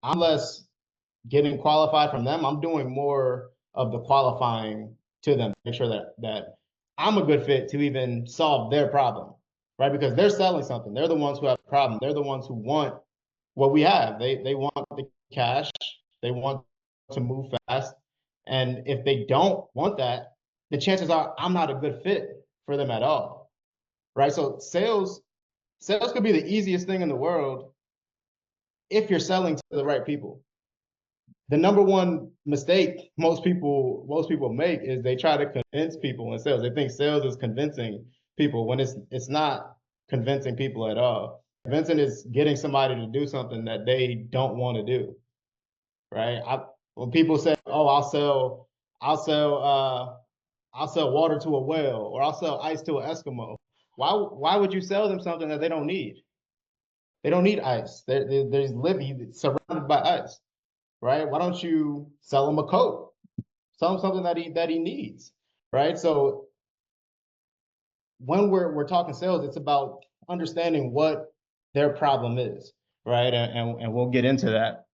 I'm less getting qualified from them. I'm doing more of the qualifying to them, make sure that I'm a good fit to even solve their problem, right? Because they're selling something. They're the ones who have a problem. They're the ones who want what we have. They want the cash. They want to move fast. And if they don't want that, the chances are I'm not a good fit for them at all, right? So sales could be the easiest thing in the world if you're selling to the right people. The number one mistake most people make is they try to convince people in sales. They think sales is convincing people when it's not convincing people at all. Convincing is getting somebody to do something that they don't want to do, right? When people say, "Oh, I'll sell water to a whale, or I'll sell ice to an Eskimo," why would you sell them something that they don't need? They don't need ice. There's living surrounded by ice, right? Why don't you sell him a coat? Sell him something that he needs, right? So when we're talking sales, it's about understanding what their problem is, right? And we'll get into that.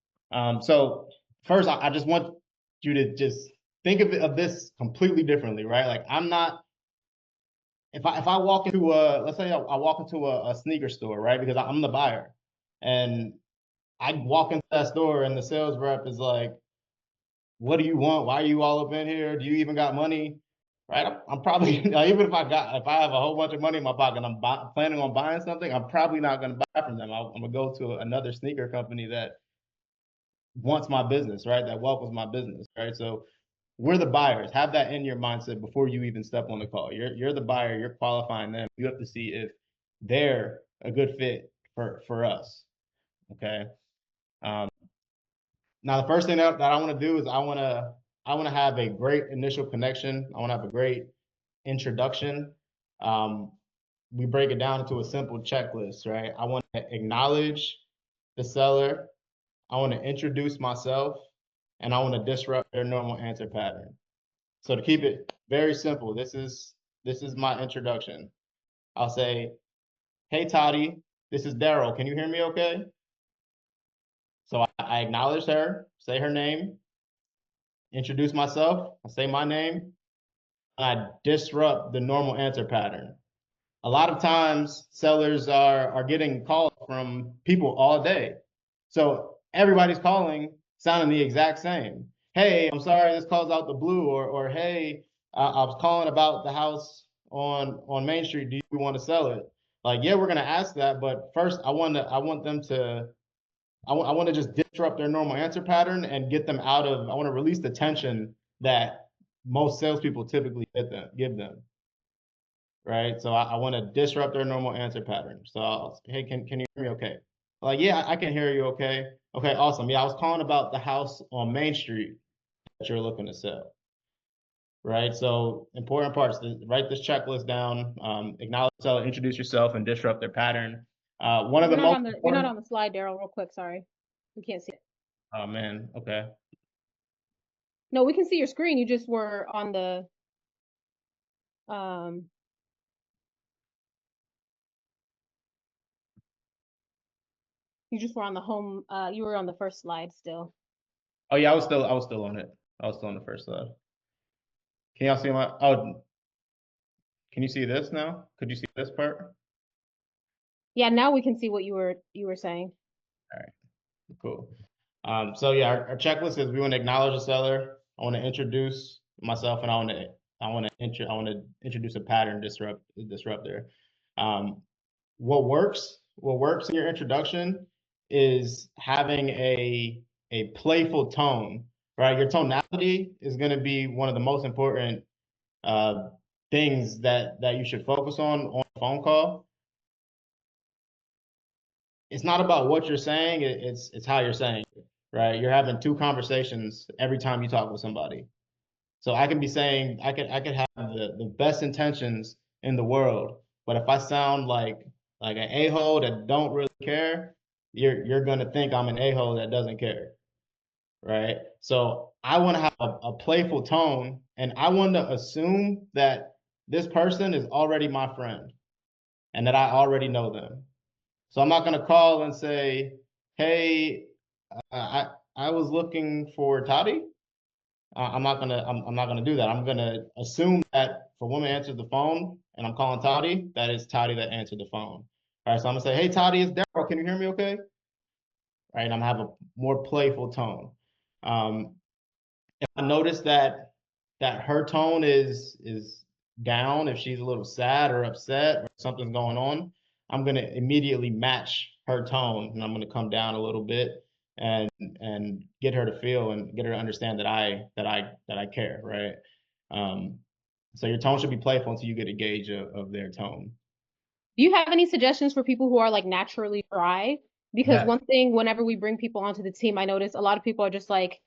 So first, I just want you to just think of this completely differently, right? Like I'm not. If I walk into let's say I walk into a sneaker store, right? Because I'm the buyer, and I walk into that store and the sales rep is like, what do you want? Why are you all up in here? Do you even got money? Right? I'm probably even if I have a whole bunch of money in my pocket and I'm planning on buying something, I'm probably not going to buy from them. I'm going to go to another sneaker company that wants my business, right? That welcomes my business, right? So we're the buyers. Have that in your mindset before you even step on the call. You're the buyer. You're qualifying them. You have to see if they're a good fit for us. Okay. Um, Now, the first thing that I want to do is I want to have a great initial connection. I want to have a great introduction. Um, we break it down into a simple checklist, right? I want to acknowledge the seller. I want to introduce myself, and I want to disrupt their normal answer pattern. So to keep it very simple, this is my introduction. I'll say, "Hey, Toddy, this is Daryl. Can you hear me okay?" So I acknowledge her, say her name, introduce myself, I say my name, and I disrupt the normal answer pattern. A lot of times sellers are getting calls from people all day. So everybody's calling sounding the exact same. Hey, I'm sorry this call's out the blue, or hey, I was calling about the house on Main Street. Do you want to sell it? Like, yeah, we're gonna ask that, but first I want them to I want to just disrupt their normal answer pattern and get them out of. I want to release the tension that most salespeople typically give them, right? So I want to disrupt their normal answer pattern. So hey, can you hear me okay? Like, yeah, I can hear you okay. Okay, awesome. Yeah, I was calling about the house on Main Street that you're looking to sell, right? So important parts, write this checklist down, acknowledge the seller, introduce yourself, and disrupt their pattern. One of the most You're not on the slide, Daryl, real quick, sorry. We can't see it. Oh man, okay. No, we can see your screen. You just were on the um you just were on the home you were on the first slide still. Oh yeah, I was still on it. I was still on the first slide. Can y'all see can you see this now? Could you see this part? Yeah, now we can see what you were saying. All right, cool. So yeah, our checklist is we want to acknowledge the seller. I want to introduce myself, and I want to introduce a pattern disruptor. Um, what works in your introduction is having a playful tone, right? Your tonality is going to be one of the most important uh, things that you should focus on a phone call. It's not about what you're saying, it's how you're saying it, right? You're having two conversations every time you talk with somebody. So I can be saying I could have the best intentions in the world, but if I sound like an a-hole that don't really care, you're gonna think I'm an a-hole that doesn't care, right? So I want to have a playful tone, and I want to assume that this person is already my friend and that I already know them. So I'm not going to call and say, hey, I was looking for Toddy. I'm not gonna do that. I'm gonna assume that if a woman answers the phone and I'm calling Toddy, that is Toddy that answered the phone. All right, so I'm gonna say, "Hey, Toddy, it's Daryl. Can you hear me? Okay?" Right, and I'm gonna have a more playful tone. Um, if I notice that her tone is down, if she's a little sad or upset or something's going on, I'm gonna immediately match her tone, and I'm gonna come down a little bit and get her to feel and get her to understand that I care, right? Um, so your tone should be playful until you get a gauge of their tone. Do you have any suggestions for people who are like naturally dry? Because Yeah. one thing, whenever we bring people onto the team, I notice a lot of people are just like,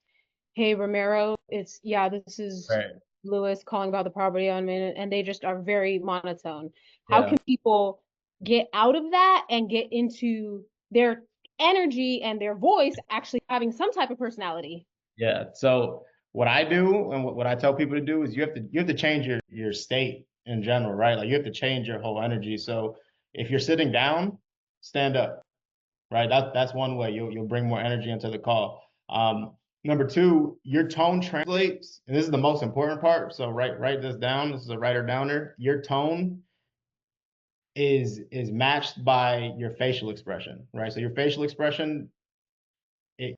"Hey, Romero, yeah, this is Right. Lewis calling about the property on me," and they just are very monotone. How Yeah. can people get out of that and get into their energy and their voice actually having some type of personality? Yeah. So what I do and what I tell people to do is you have to change your state in general, right? Like you have to change your whole energy. So if you're sitting down, stand up, right? That's one way you'll bring more energy into the call. Number two, your tone translates, and this is the most important part. So write this down. This is a writer downer. Your tone is matched by your facial expression, right? So your facial expression,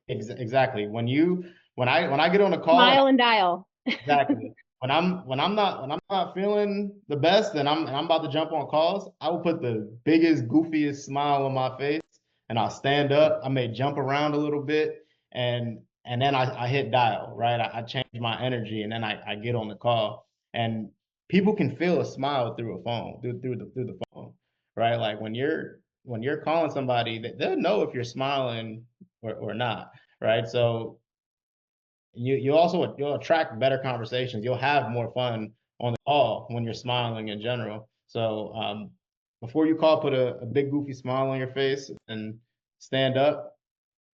exactly. When I get on a call and Smile and dial. exactly. When I'm not feeling the best and I'm about to jump on calls, I will put the biggest, goofiest smile on my face and I'll stand up. I may jump around a little bit and then I hit dial, right? I change my energy and then I get on the call. And people can feel a smile through a phone, through the phone, right? Like when you're calling somebody, they'll know if you're smiling or not, right? So you'll attract better conversations. You'll have more fun on the call when you're smiling in general. So before you call, put a big goofy smile on your face and stand up,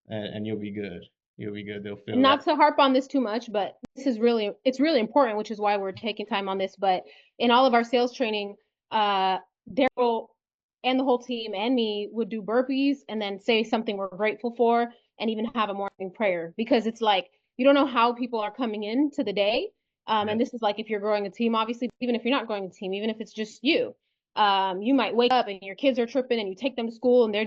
and you'll be good. You'll be good. They'll feel that. Not to harp on this too much, but it's really important, which is why we're taking time on this. But in all of our sales training, Daryl and the whole team and me would do burpees and then say something we're grateful for and even have a morning prayer because it's like you don't know how people are coming into the day. Yeah. And this is like if you're growing a team, obviously, even if you're not growing a team, even if it's just you, you might wake up and your kids are tripping and you take them to school and they're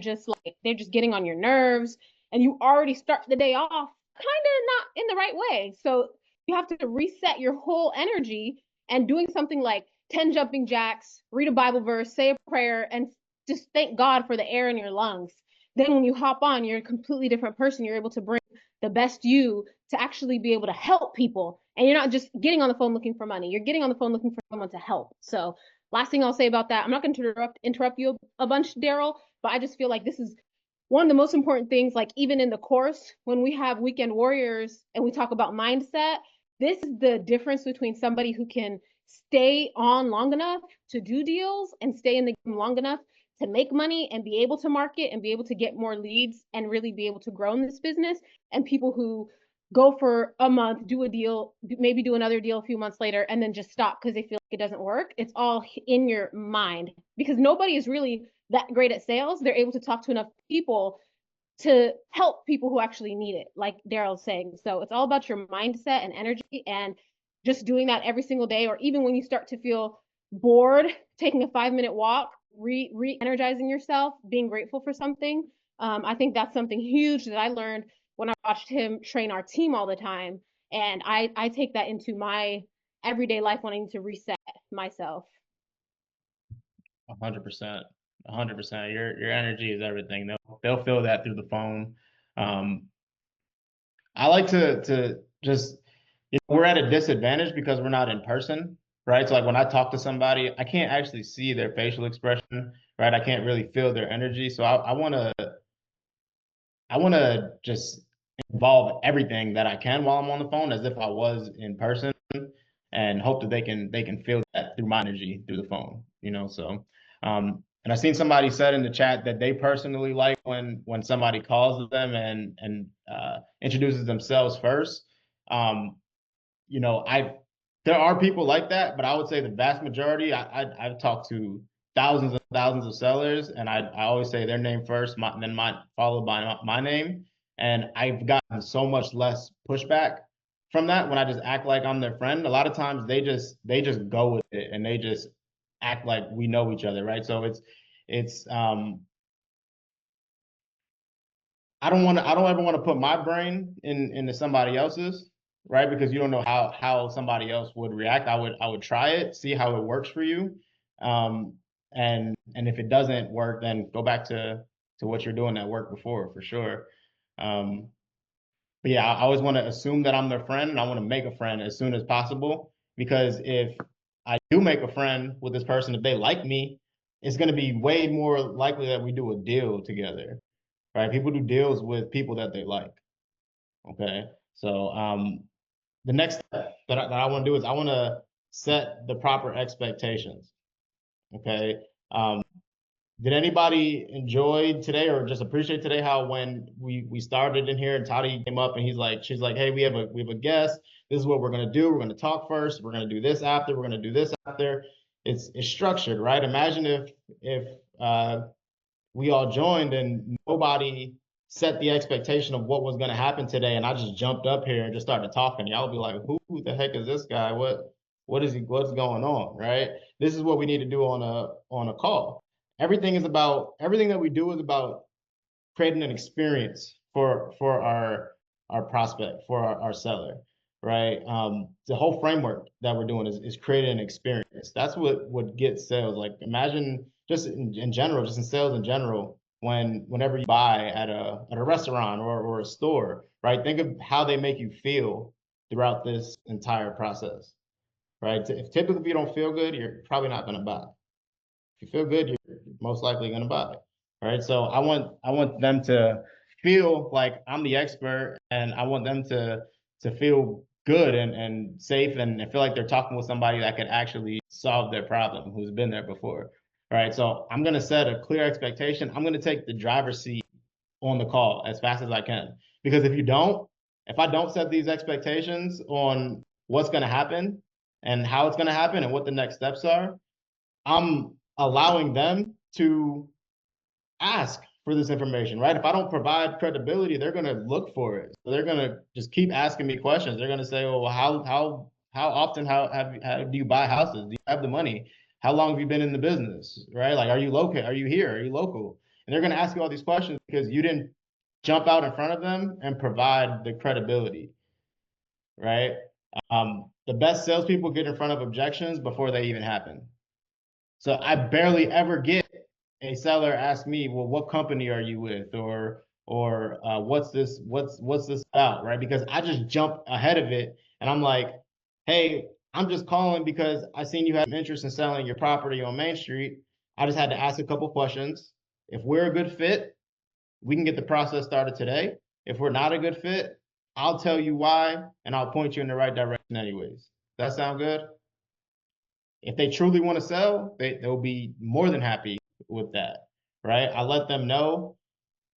just getting on your nerves and you already start the day off kind of not in the right way. So you have to reset your whole energy and doing something like 10 jumping jacks, read a Bible verse, say a prayer, and just thank God for the air in your lungs. Then when you hop on, you're a completely different person. You're able to bring the best you to actually be able to help people. And you're not just getting on the phone looking for money. You're getting on the phone looking for someone to help. So last thing I'll say about that, I'm not going to interrupt you a bunch, Daryl, but I just feel like this is one of the most important things, like even in the course, when we have weekend warriors and we talk about mindset, this is the difference between somebody who can stay on long enough to do deals and stay in the game long enough to make money and be able to market and be able to get more leads and really be able to grow in this business, and people who go for a month, do a deal, maybe do another deal a few months later, and then just stop because they feel like it doesn't work. It's all in your mind because nobody is really that great at sales. They're able to talk to enough people to help people who actually need it, like Daryl's saying. So it's all about your mindset and energy and just doing that every single day, or even when you start to feel bored, taking a 5 minute walk, re-energizing yourself, being grateful for something. I think that's something huge that I learned when I watched him train our team all the time. And I take that into my everyday life when I need to reset myself. 100%. 100%. Your energy is everything. They'll feel that through the phone. Um, I like to just we're at a disadvantage because we're not in person, right? So like when I talk to somebody, I can't actually see their facial expression, right? I can't really feel their energy. So I wanna just involve everything that I can while I'm on the phone as if I was in person and hope that they can feel that through my energy through the phone, So and I seen somebody said in the chat that they personally like when somebody calls them and introduces themselves first. Um, I there are people like that, but I would say the vast majority. I've talked to thousands and thousands of sellers, and I always say their name first, then mine followed by my name, And I've gotten so much less pushback from that when I just act like I'm their friend. A lot of times they just go with it and they just act like we know each other, right? So it's I don't ever want to put my brain into somebody else's, right? Because you don't know how somebody else would react. I would try it, see how it works for you. Um, and if it doesn't work, then go back to what you're doing that worked before for sure. Um, but yeah, I always want to assume that I'm their friend and I want to make a friend as soon as possible because if I do make a friend with this person, if they like me, it's going to be way more likely that we do a deal together, right? People do deals with people that they like. Okay. So the next step that I want to do is I want to set the proper expectations. Okay. Did anybody enjoy today or just appreciate today how when we started in here and Toddy came up and she's like, hey, we have a guest. This is what we're gonna do. We're gonna talk first. We're gonna do this after. We're gonna do this after. It's structured, right? Imagine if we all joined and nobody set the expectation of what was going to happen today, and I just jumped up here and just started talking. Y'all be like, who the heck is this guy? What's going on, right? This is what we need to do on a call. Everything that we do is about creating an experience for our prospect, for our seller, right? The whole framework that we're doing is creating an experience. That's what gets sales. Like imagine just in general, just in sales in general, whenever you buy at a restaurant or a store, right? Think of how they make you feel throughout this entire process, right? If typically if you don't feel good, you're probably not going to buy. If you feel good, you're most likely going to buy. All right. So I want them to feel like I'm the expert, and I want them to feel good and safe and feel like they're talking with somebody that could actually solve their problem, who's been there before. All right. So I'm going to set a clear expectation. I'm going to take the driver's seat on the call as fast as I can. Because if I don't set these expectations on what's going to happen and how it's going to happen and what the next steps are, I'm allowing them to ask for this information, right? If I don't provide credibility, they're going to look for it. So they're going to just keep asking me questions. They're going to say, "Oh, well, how often how do you buy houses? Do you have the money? How long have you been in the business? Right? Like, are you local? Are you here? Are you local?" And they're going to ask you all these questions because you didn't jump out in front of them and provide the credibility, right? The best salespeople get in front of objections before they even happen. So I barely ever get a seller ask me, well, what company are you with? Or what's this about, right? Because I just jump ahead of it and I'm like, hey, I'm just calling because I seen you have interest in selling your property on Main Street. I just had to ask a couple questions. If we're a good fit, we can get the process started today. If we're not a good fit, I'll tell you why and I'll point you in the right direction anyways. That sound good? If they truly want to sell, they'll be more than happy with that, right? I let them know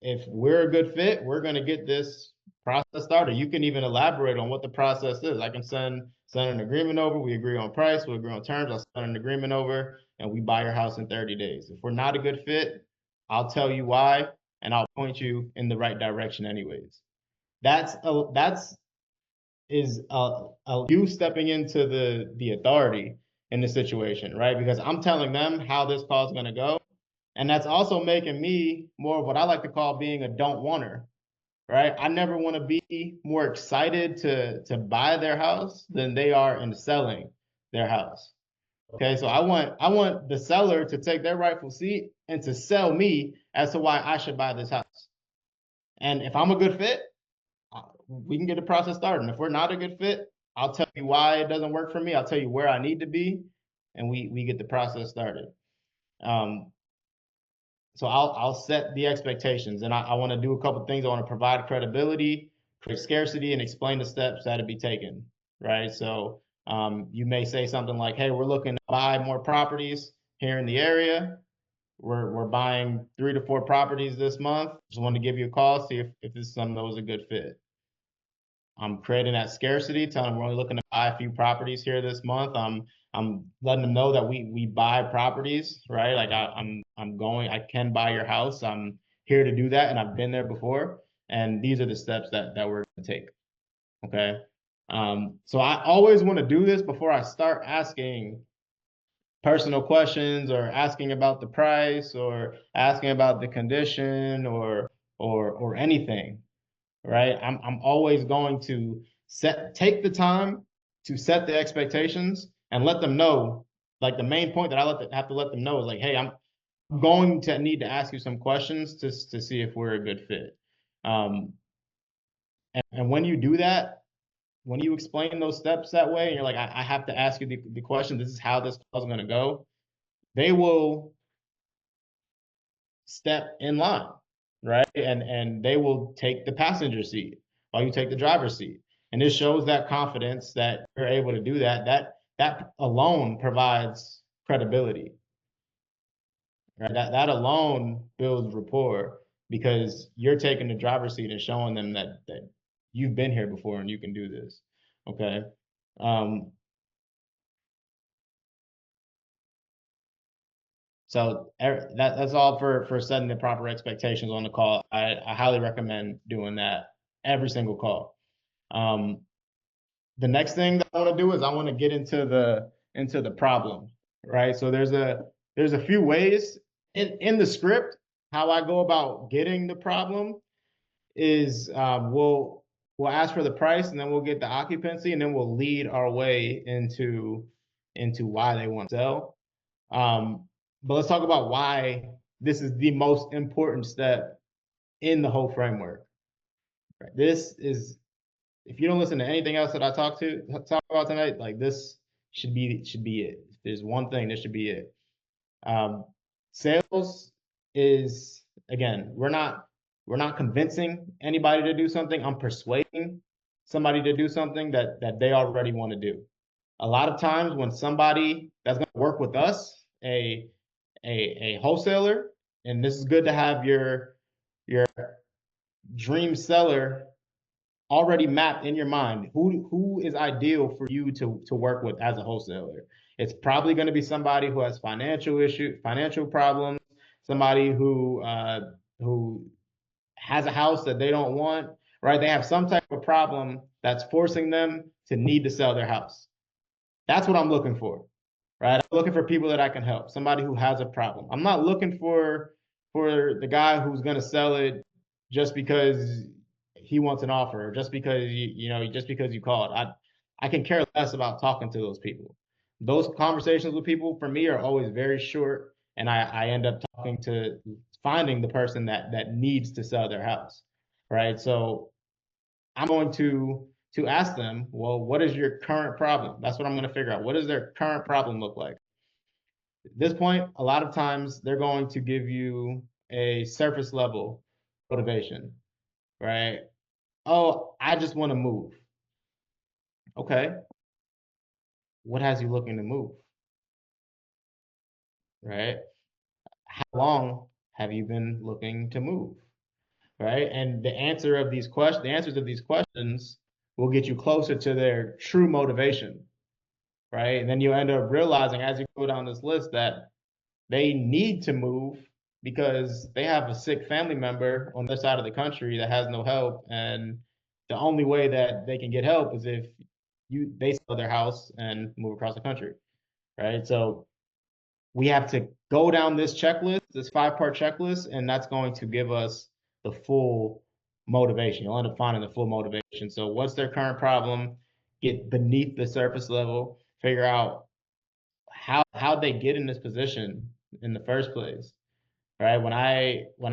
if we're a good fit, we're going to get this process started. You can even elaborate on what the process is. I can send an agreement over. We agree on price. We agree on terms. I'll send an agreement over, and we buy your house in 30 days. If we're not a good fit, I'll tell you why, and I'll point you in the right direction anyways. That's is you stepping into the authority in the situation, right? Because I'm telling them how this call is going to go, and that's also making me more of what I like to call being a don't wanter, right? I never want to be more excited to buy their house than they are in selling their house. Okay, so I want the seller to take their rightful seat and to sell me as to why I should buy this house. And if I'm a good fit, we can get the process started. And if we're not a good fit, I'll tell you why it doesn't work for me. I'll tell you where I need to be, and we get the process started. Um, so I'll set the expectations, and I want to do a couple things. I want to provide credibility, create scarcity, and explain the steps that to be taken. Right. So you may say something like, "Hey, we're looking to buy more properties here in the area. We're buying 3 to 4 properties this month. Just wanted to give you a call, see if this is something that was a good fit." I'm creating that scarcity, telling them we're only looking to buy a few properties here this month. I'm letting them know that we buy properties, right? Like I can buy your house. I'm here to do that, and I've been there before. and these are the steps that we're going to take. Okay. So I always want to do this before I start asking personal questions or asking about the price or asking about the condition or anything, right? I'm always going to take the time to set the expectations and let them know. Like the main point that have to let them know is like, hey, I'm going to need to ask you some questions to see if we're a good fit. And when you do that, when you explain those steps that way, and you're like, I have to ask you the question, this is how this call is going to go, they will step in line, right? And they will take the passenger seat while you take the driver's seat. And this shows that confidence that you're able to do that. That alone provides credibility, right? That alone builds rapport because you're taking the driver's seat and showing them that you've been here before and you can do this. Okay. So that's all for setting the proper expectations on the call. I highly recommend doing that every single call. The next thing that I want to do is I want to get into the problem, right? So there's a few ways in the script how I go about getting the problem is we'll ask for the price and then we'll get the occupancy and then we'll lead our way into why they want to sell. But let's talk about why this is the most important step in the whole framework. Right? This is, if you don't listen to anything else that I talk about tonight, like this should be it. If there's one thing, this should be it. Sales is, again, we're not convincing anybody to do something. I'm persuading somebody to do something that they already want to do. A lot of times when somebody that's going to work with us, a wholesaler, and this is good to have your dream seller already mapped in your mind. Who is ideal for you to work with as a wholesaler? It's probably going to be somebody who has financial problems, somebody who has a house that they don't want, right? They have some type of problem that's forcing them to need to sell their house. That's what I'm looking for, right? I'm looking for people that I can help, somebody who has a problem. I'm not looking for the guy who's going to sell it just because he wants an offer, or just because just because you called. I can care less about talking to those people. Those conversations with people for me are always very short, and I end up finding the person that needs to sell their house, right? So I'm going to ask them, well, what is your current problem? That's what I'm going to figure out. What does their current problem look like? At this point, a lot of times they're going to give you a surface level motivation, right? Oh, I just want to move. Okay. What has you looking to move? Right? How long have you been looking to move? Right? And the answers of these questions will get you closer to their true motivation. Right? And then you end up realizing as you go down this list that they need to move because they have a sick family member on their side of the country that has no help. And the only way that they can get help is if they sell their house and move across the country. Right. So we have to go down this checklist, this 5-part checklist, and that's going to give us the full motivation. You'll end up finding the full motivation. So what's their current problem? Get beneath the surface level, figure out how they get in this position in the first place. Right? When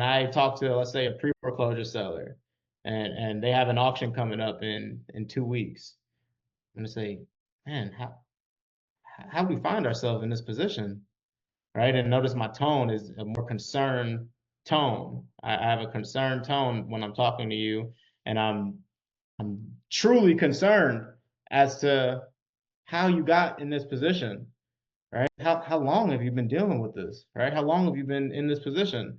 I talk to, let's say, a pre-foreclosure seller and they have an auction coming up in 2 weeks, I'm gonna say, man, how do we find ourselves in this position? Right? And notice my tone is a more concerned tone. I have a concerned tone when I'm talking to you, and I'm truly concerned as to how you got in this position, right? How long have you been dealing with this, right? How long have you been in this position?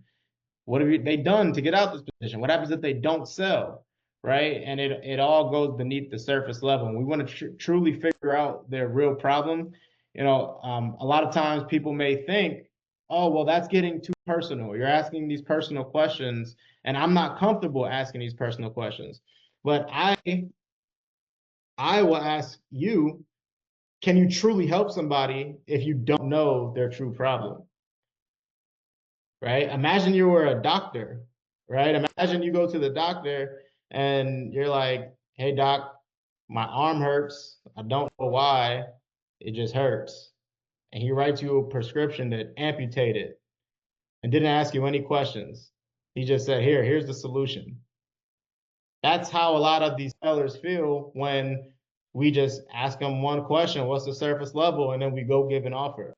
What have they done to get out this position? What happens if they don't sell, right? And it all goes beneath the surface level. And we want to truly figure out their real problem. A lot of times people may think oh, well, that's getting too personal. You're asking these personal questions, and I'm not comfortable asking these personal questions. But I will ask you, can you truly help somebody if you don't know their true problem? Right? Imagine you were a doctor, right? Imagine you go to the doctor and you're like, hey, doc, my arm hurts. I don't know why. It just hurts. And he writes you a prescription to amputate it and didn't ask you any questions. He just said, here's the solution. That's how a lot of these sellers feel when we just ask them one question, what's the surface level? And then we go give an offer.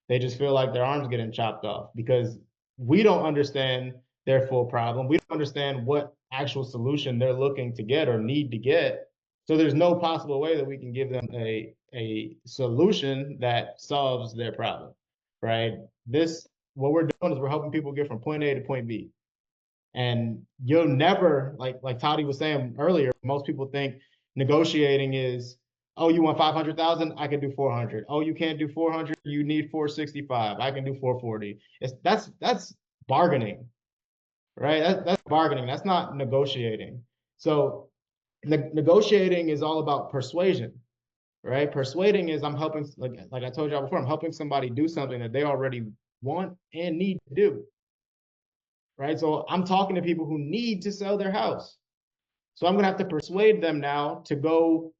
They just feel like their arm's getting chopped off because we don't understand their full problem. We don't understand what actual solution they're looking to get or need to get. So there's no possible way that we can give them a solution that solves their problem, right? What we're doing is we're helping people get from point A to point B. And you'll never, like Toddy was saying earlier, most people think negotiating is, oh, you want 500,000? I can do 400. Oh, you can't do 400? You need 465. I can do 440. That's bargaining, right? That's bargaining. That's not negotiating. So negotiating is all about persuasion, right? Persuading is I'm helping, like I told y'all before, I'm helping somebody do something that they already want and need to do, right? So I'm talking to people who need to sell their house. So I'm going to have to persuade them now to go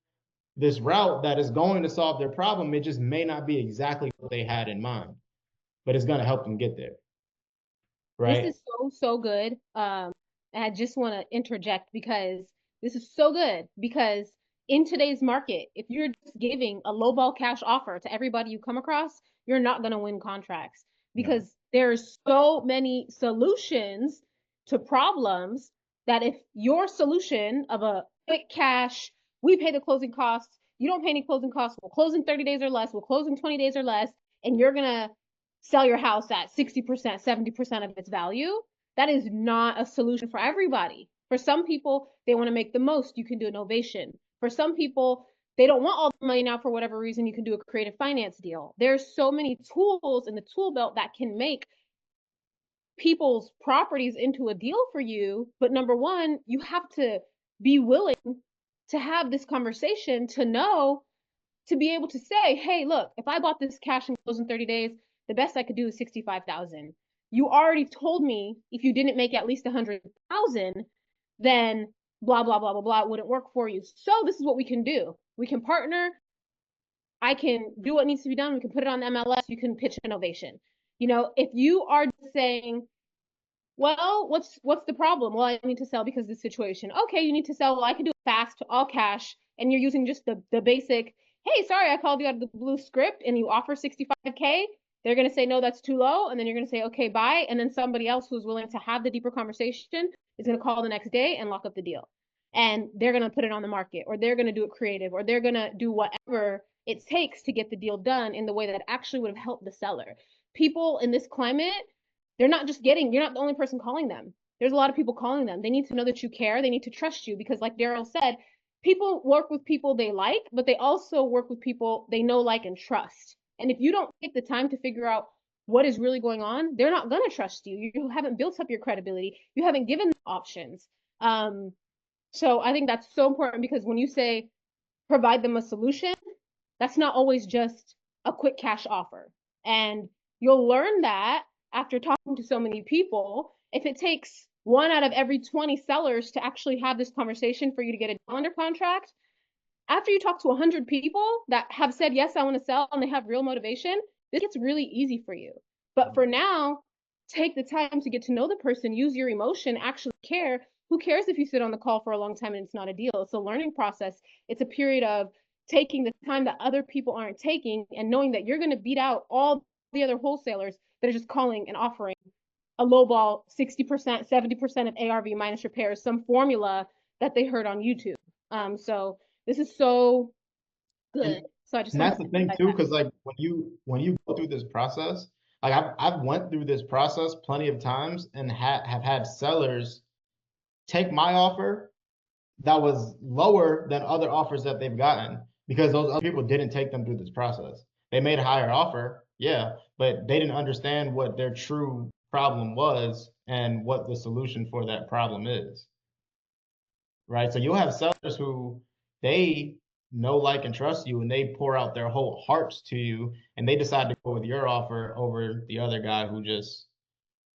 this route that is going to solve their problem. It just may not be exactly what they had in mind, but it's going to help them get there, This right? is so good. And I just want to interject because this is so good because in today's market, if you're just giving a lowball cash offer to everybody you come across, you're not going to win contracts No. because there's so many solutions to problems that if your solution of a quick cash, we pay the closing costs, you don't pay any closing costs, we'll close in 30 days or less, we'll close in 20 days or less, and you're going to sell your house at 60%, 70% of its value, that is not a solution for everybody. For some people, they want to make the most. You can do an ovation. For some people, they don't want all the money now for whatever reason. You can do a creative finance deal. There's so many tools in the tool belt that can make people's properties into a deal for you. But number one, you have to be willing to have this conversation to know to be able to say, hey, look, if I bought this cash and close in 30 days, the best I could do is 65,000. You already told me if you didn't make at least 100,000, then blah, blah, blah, blah, blah, it wouldn't work for you. So this is what we can do. We can partner. I can do what needs to be done. We can put it on the MLS. You can pitch innovation. You know, if you are saying, well, what's the problem? Well, I need to sell because of the situation. Okay, you need to sell. Well, I can do it fast, all cash, and you're using just the basic. Hey, sorry, I called you out of the blue script, and you offer 65K. They're gonna say no, that's too low, and then you're gonna say okay, bye, and then somebody else who's willing to have the deeper conversation is gonna call the next day and lock up the deal, and they're gonna put it on the market, or they're gonna do it creative, or they're gonna do whatever it takes to get the deal done in the way that actually would have helped the seller. People in this climate, they're not just getting, you're not the only person calling them. There's a lot of people calling them. They need to know that you care. They need to trust you because, like Daryl said, people work with people they like, but they also work with people they know, like, and trust. And if you don't take the time to figure out what is really going on, they're not going to trust you. You haven't built up your credibility. You haven't given them options. So I think that's so important because when you say provide them a solution, that's not always just a quick cash offer. And you'll learn that after talking to so many people. If it takes 1 out of every 20 sellers to actually have this conversation for you to get a deal under contract, after you talk to 100 people that have said, yes, I want to sell, and they have real motivation, this gets really easy for you. But for now, take the time to get to know the person, use your emotion, actually care. Who cares if you sit on the call for a long time and it's not a deal? It's a learning process. It's a period of taking the time that other people aren't taking and knowing that you're going to beat out all the other wholesalers that are just calling and offering a low ball 60%, 70% of ARV minus repairs, some formula that they heard on YouTube. So this is so And good. So I just and wanted that's to the thing highlight too, that. because like when you go through this process, like I've went through this process plenty of times and have had sellers take my offer that was lower than other offers that they've gotten because those other people didn't take them through this process. They made a higher offer, Yeah, but they didn't understand what their true problem was and what the solution for that problem is, right? So you'll have sellers who they know, like, and trust you, and they pour out their whole hearts to you, and they decide to go with your offer over the other guy who just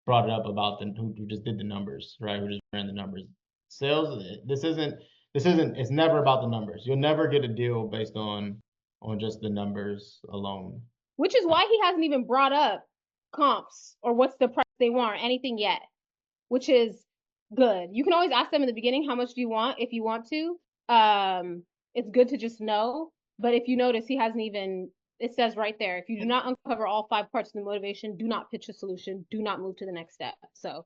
brought it up about who just did the numbers, right? Who just ran the numbers. Sales, this isn't, it's never about the numbers. You'll never get a deal based on just the numbers alone. Which is why he hasn't even brought up comps or what's the price they want or anything yet, which is good. You can always ask them in the beginning, how much do you want, if you want to. It's good to just know. But if you notice, he hasn't even, it says right there, if you do not uncover all 5 parts of the motivation, do not pitch a solution, do not move to the next step. So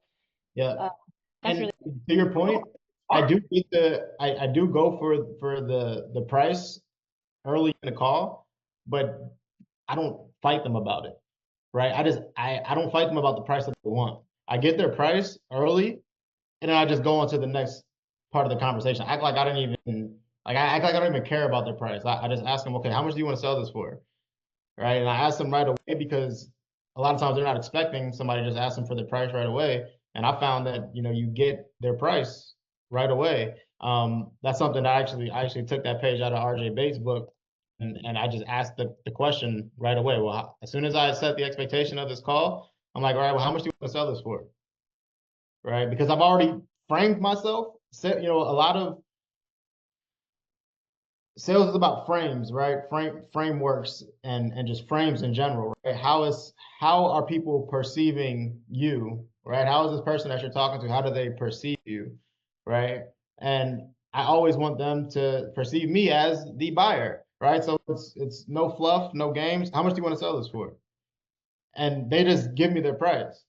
Yeah. that's And really to your point, I do get I do go for the price early in the call, but I don't fight them about it, right? I don't fight them about the price that they want. I get their price early, and then I just go on to the next part of the conversation. Act like I didn't even like I act like I don't even care about their price. I just ask them, okay, how much do you want to sell this for? Right? And I ask them right away because a lot of times they're not expecting somebody to just ask them for their price right away. And I found that you get their price right away. That's something that I actually took that page out of RJ Bates' book, and I just asked the question right away. Well, as soon as I set the expectation of this call, I'm like, all right, well, how much do you want to sell this for? Right? Because I've already framed myself. A lot of sales is about frames, right? Frameworks and just frames in general, right? How are people perceiving you, right? How is this person that you're talking to, how do they perceive you, right? And I always want them to perceive me as the buyer, right? So it's no fluff, no games. How much do you want to sell this for? And they just give me their price,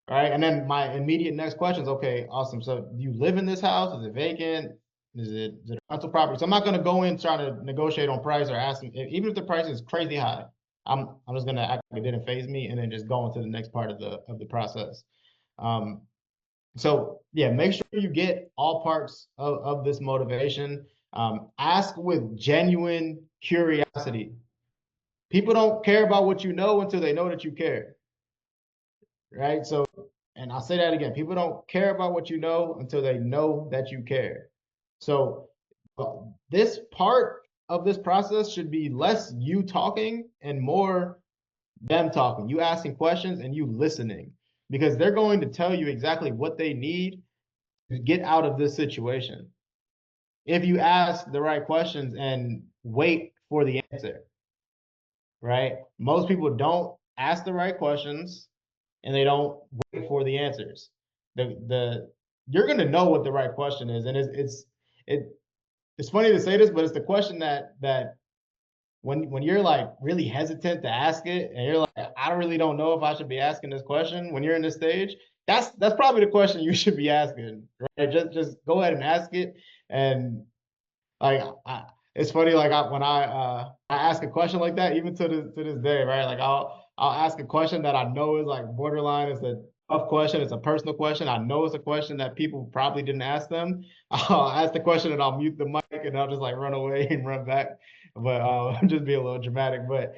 right? And then my immediate next question is, okay, awesome. So do you live in this house? Is it vacant? Is it a rental property? So I'm not going to go in trying to negotiate on price or ask them, even if the price is crazy high. I'm just going to act like it didn't phase me and then just go into the next part of the process. Um, so yeah, make sure you get all parts of this motivation. Ask with genuine curiosity. People don't care about what you know until they know that you care, right? So, and I'll say that again, people don't care about what you know until they know that you care. So this part of this process should be less you talking and more them talking, you asking questions and you listening, because they're going to tell you exactly what they need to get out of this situation. If you ask the right questions and wait for the answer, right? Most people don't ask the right questions and they don't wait for the answers. The You're gonna know what the right question is, and it's funny to say this, but it's the question that when you're like really hesitant to ask it, and you're like, I really don't know if I should be asking this question. When you're in this stage, that's probably the question you should be asking, right? Just go ahead and ask it, and like it's funny, like when I ask a question like that, even to this day, right? Like I'll ask a question that I know is like borderline. It's a tough question. It's a personal question. I know it's a question that people probably didn't ask them. I'll ask the question and I'll mute the mic and I'll just like run away and run back. But just be a little dramatic. But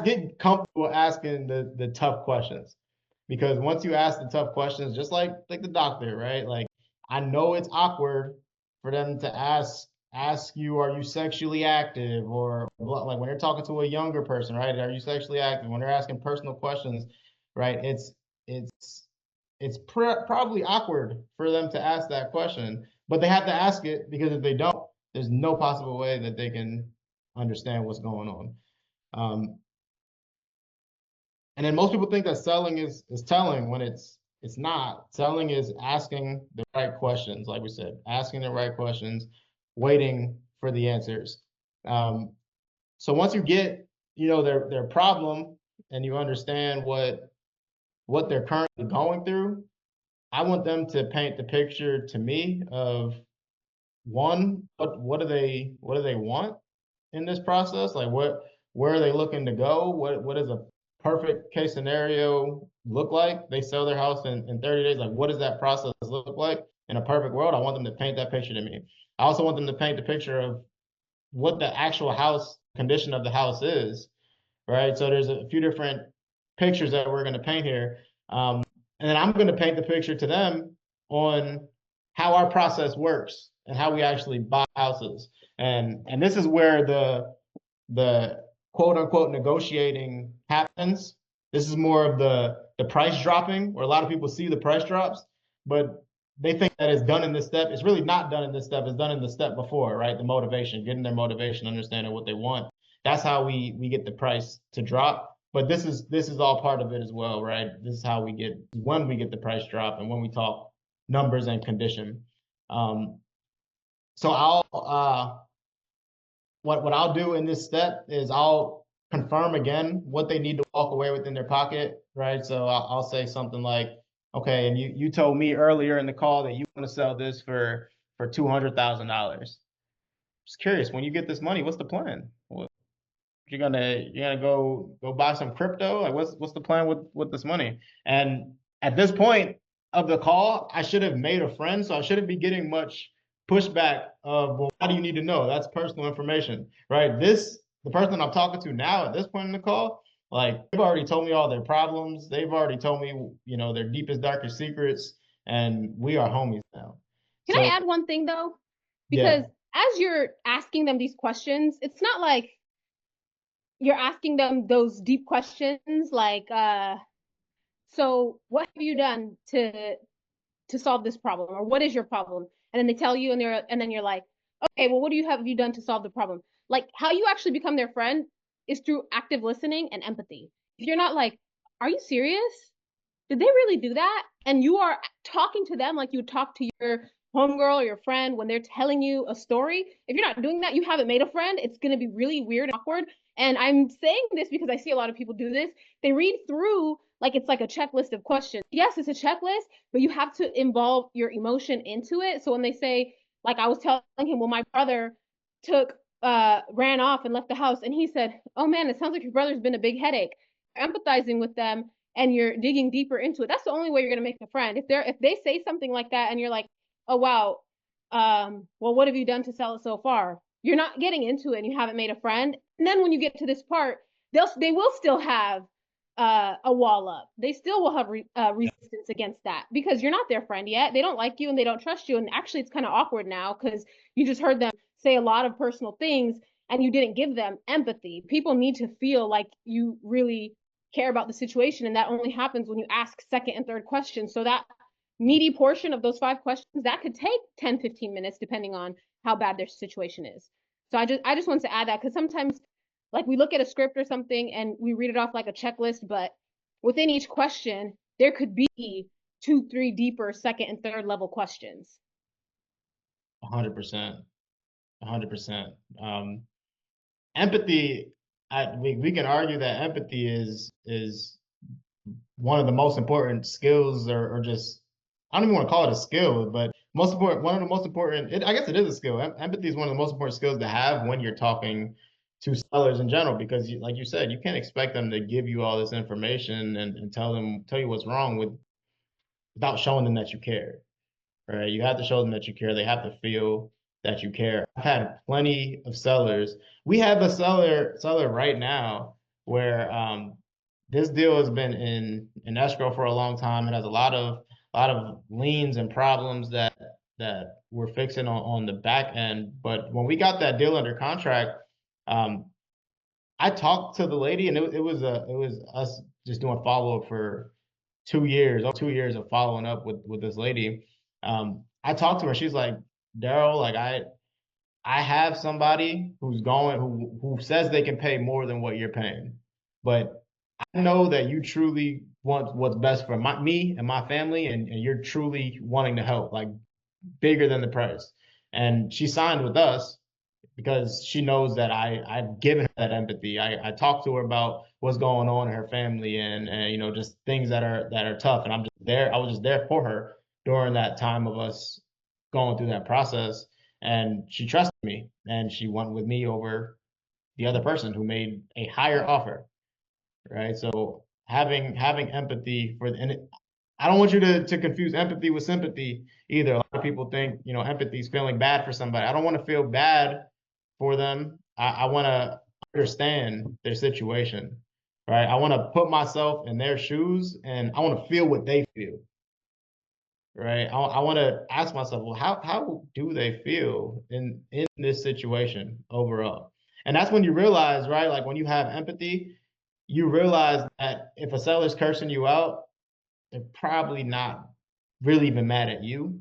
get comfortable asking the tough questions, because once you ask the tough questions, just like the doctor, right? Like I know it's awkward for them to ask you, are you sexually active, or like when they're talking to a younger person, right? Are you sexually active? When they're asking personal questions, right? It's probably awkward for them to ask that question, but they have to ask it, because if they don't, there's no possible way that they can understand what's going on. And then most people think that selling is telling, when it's not. Selling is asking the right questions, like we said, asking the right questions, waiting for the answers. So once you get, their problem and you understand what they're currently going through, I want them to paint the picture to me of, one, what do they want in this process? Like where are they looking to go? What does a perfect case scenario look like? They sell their house in 30 days. Like what does that process look like in a perfect world? I want them to paint that picture to me. I also want them to paint the picture of what the actual house condition of the house is, right? So there's a few different pictures that we're going to paint here. And then I'm going to paint the picture to them on how our process works and how we actually buy houses. And this is where the quote unquote negotiating happens. This is more of the price dropping, where a lot of people see the price drops, but they think that it's done in this step. It's really not done in this step. It's done in the step before, right? The motivation, getting their motivation, understanding what they want. That's how we get the price to drop. But this is all part of it as well, right? This is how we get when we get the price drop and when we talk numbers and condition. So what I'll do in this step is I'll confirm again what they need to walk away with in their pocket, right? So I'll say something like, okay, and you told me earlier in the call that you want to sell this for $200,000. Just curious, when you get this money, what's the plan? You're gonna go buy some crypto? Like what's the plan with this money? And at this point of the call, I should have made a friend, so I shouldn't be getting much pushback of, well, why do you need to know? That's personal information, right? The person I'm talking to now at this point in the call, like they've already told me all their problems. They've already told me, their deepest, darkest secrets, and we are homies now. Can I add one thing though? Because as you're asking them these questions, it's not like you're asking them those deep questions like, so what have you done to solve this problem, or what is your problem? And then they tell you, and then you're like, okay, well, what have you done to solve the problem? Like, how you actually become their friend is through active listening and empathy. If you're not like, are you serious? Did they really do that? And you are talking to them like you would talk to your homegirl or your friend when they're telling you a story. If you're not doing that, you haven't made a friend. It's going to be really weird and awkward. And I'm saying this because I see a lot of people do this. They read through like it's like a checklist of questions. Yes, it's a checklist, but you have to involve your emotion into it. So when they say, like I was telling him, well, my brother ran off and left the house, and he said, oh man, it sounds like your brother's been a big headache. You're empathizing with them and you're digging deeper into it. That's the only way you're going to make a friend. If they say something like that and you're like, oh wow, well, what have you done to sell it so far? You're not getting into it and you haven't made a friend. And then when you get to this part, they will still have a wall up. They still will have resistance against that because you're not their friend yet. They don't like you and they don't trust you. And actually, it's kind of awkward now because you just heard them say a lot of personal things and you didn't give them empathy. People need to feel like you really care about the situation, and that only happens when you ask second and third questions. So that meaty portion of those 5 questions, that could take 10-15 minutes depending on how bad their situation is. So I just wanted to add that because sometimes like we look at a script or something and we read it off like a checklist, but within each question there could be 2-3 deeper second and third level questions. 100%. 100%. Empathy, we can argue that empathy is one of the most important skills, or just, I don't even want to call it a skill, but one of the most important, I guess it is a skill. Empathy is one of the most important skills to have when you're talking to sellers in general, because like you said, you can't expect them to give you all this information and tell you what's wrong without showing them that you care. Right? You have to show them that you care. They have to feel that you care. I've had plenty of sellers. We have a seller right now where this deal has been in escrow for a long time. It has a lot of liens and problems that we're fixing on the back end. But when we got that deal under contract, I talked to the lady, and it was us just doing follow up for 2 years, 2 years of following up with this lady. I talked to her. She's like, Daryl, like I have somebody who says they can pay more than what you're paying, but I know that you truly want what's best for me and my family, and you're truly wanting to help, like bigger than the price. And she signed with us because she knows that I've given her that empathy. I talked to her about what's going on in her family, and just things that are tough, and I'm just there. I was just there for her during that time of us going through that process, and she trusted me, and she went with me over the other person who made a higher offer, right? So having empathy I don't want you to confuse empathy with sympathy either. A lot of people think empathy is feeling bad for somebody. I don't want to feel bad for them. I want to understand their situation, right? I want to put myself in their shoes and I want to feel what they feel, right? I want to ask myself, well, how do they feel in this situation overall? And that's when you realize, right? Like when you have empathy, you realize that if a seller's cursing you out, they're probably not really even mad at you.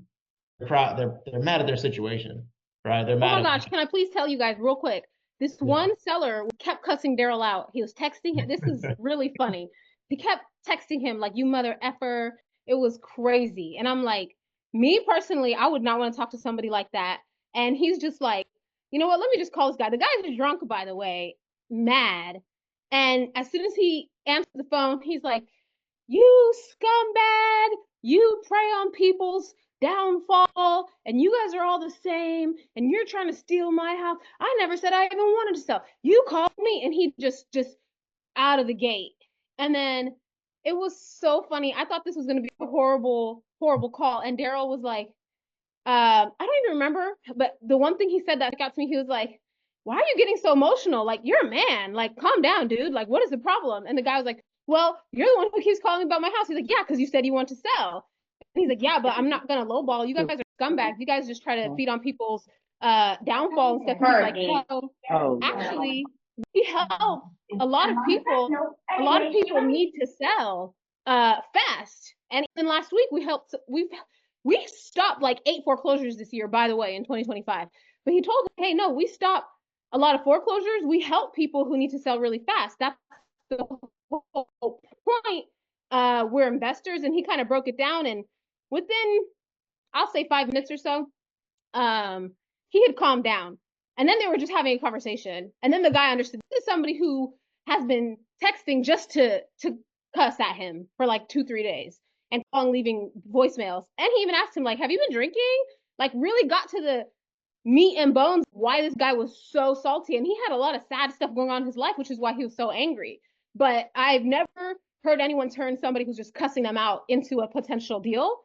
They're mad at their situation, right? They're Oh mad my at gosh, can I please tell you guys real quick? This yeah. one seller kept cussing Daryl out. He was texting him. This is really funny. He kept texting him like, you mother effer. It was crazy. And I'm like, me personally, I would not want to talk to somebody like that. And he's just like, you know what? Let me just call this guy. The guy's drunk, by the way, mad. And as soon as he answered the phone, he's like, you scumbag, you prey on people's downfall, and you guys are all the same, and you're trying to steal my house. I never said I even wanted to sell. You called me, and he just out of the gate. And then it was so funny. I thought this was gonna be a horrible, horrible call. And Daryl was like, I don't even remember, but the one thing he said that got to me, he was like, why are you getting so emotional? Like, you're a man. Like, calm down, dude. Like, what is the problem? And the guy was like, well, you're the one who keeps calling me about my house. He's like, yeah, because you said you want to sell. And he's like, yeah, but I'm not gonna lowball. You guys are scumbags. You guys just try to feed on people's downfall and stuff. And he's like, no, actually, we help a lot of people. A lot of people need to sell fast. And even last week we stopped like 8 foreclosures this year, by the way, in 2025. But he told them, hey, no, we stopped a lot of foreclosures. We help people who need to sell really fast. That's the whole point. We're investors. And he kind of broke it down. And within, I'll say 5 minutes or so, he had calmed down. And then they were just having a conversation. And then the guy understood this is somebody who has been texting just to cuss at him for like 2-3 days and calling, leaving voicemails. And he even asked him, like, have you been drinking? Like, really got to the meat and bones why this guy was so salty. And he had a lot of sad stuff going on in his life, which is why he was so angry. But I've never heard anyone turn somebody who's just cussing them out into a potential deal.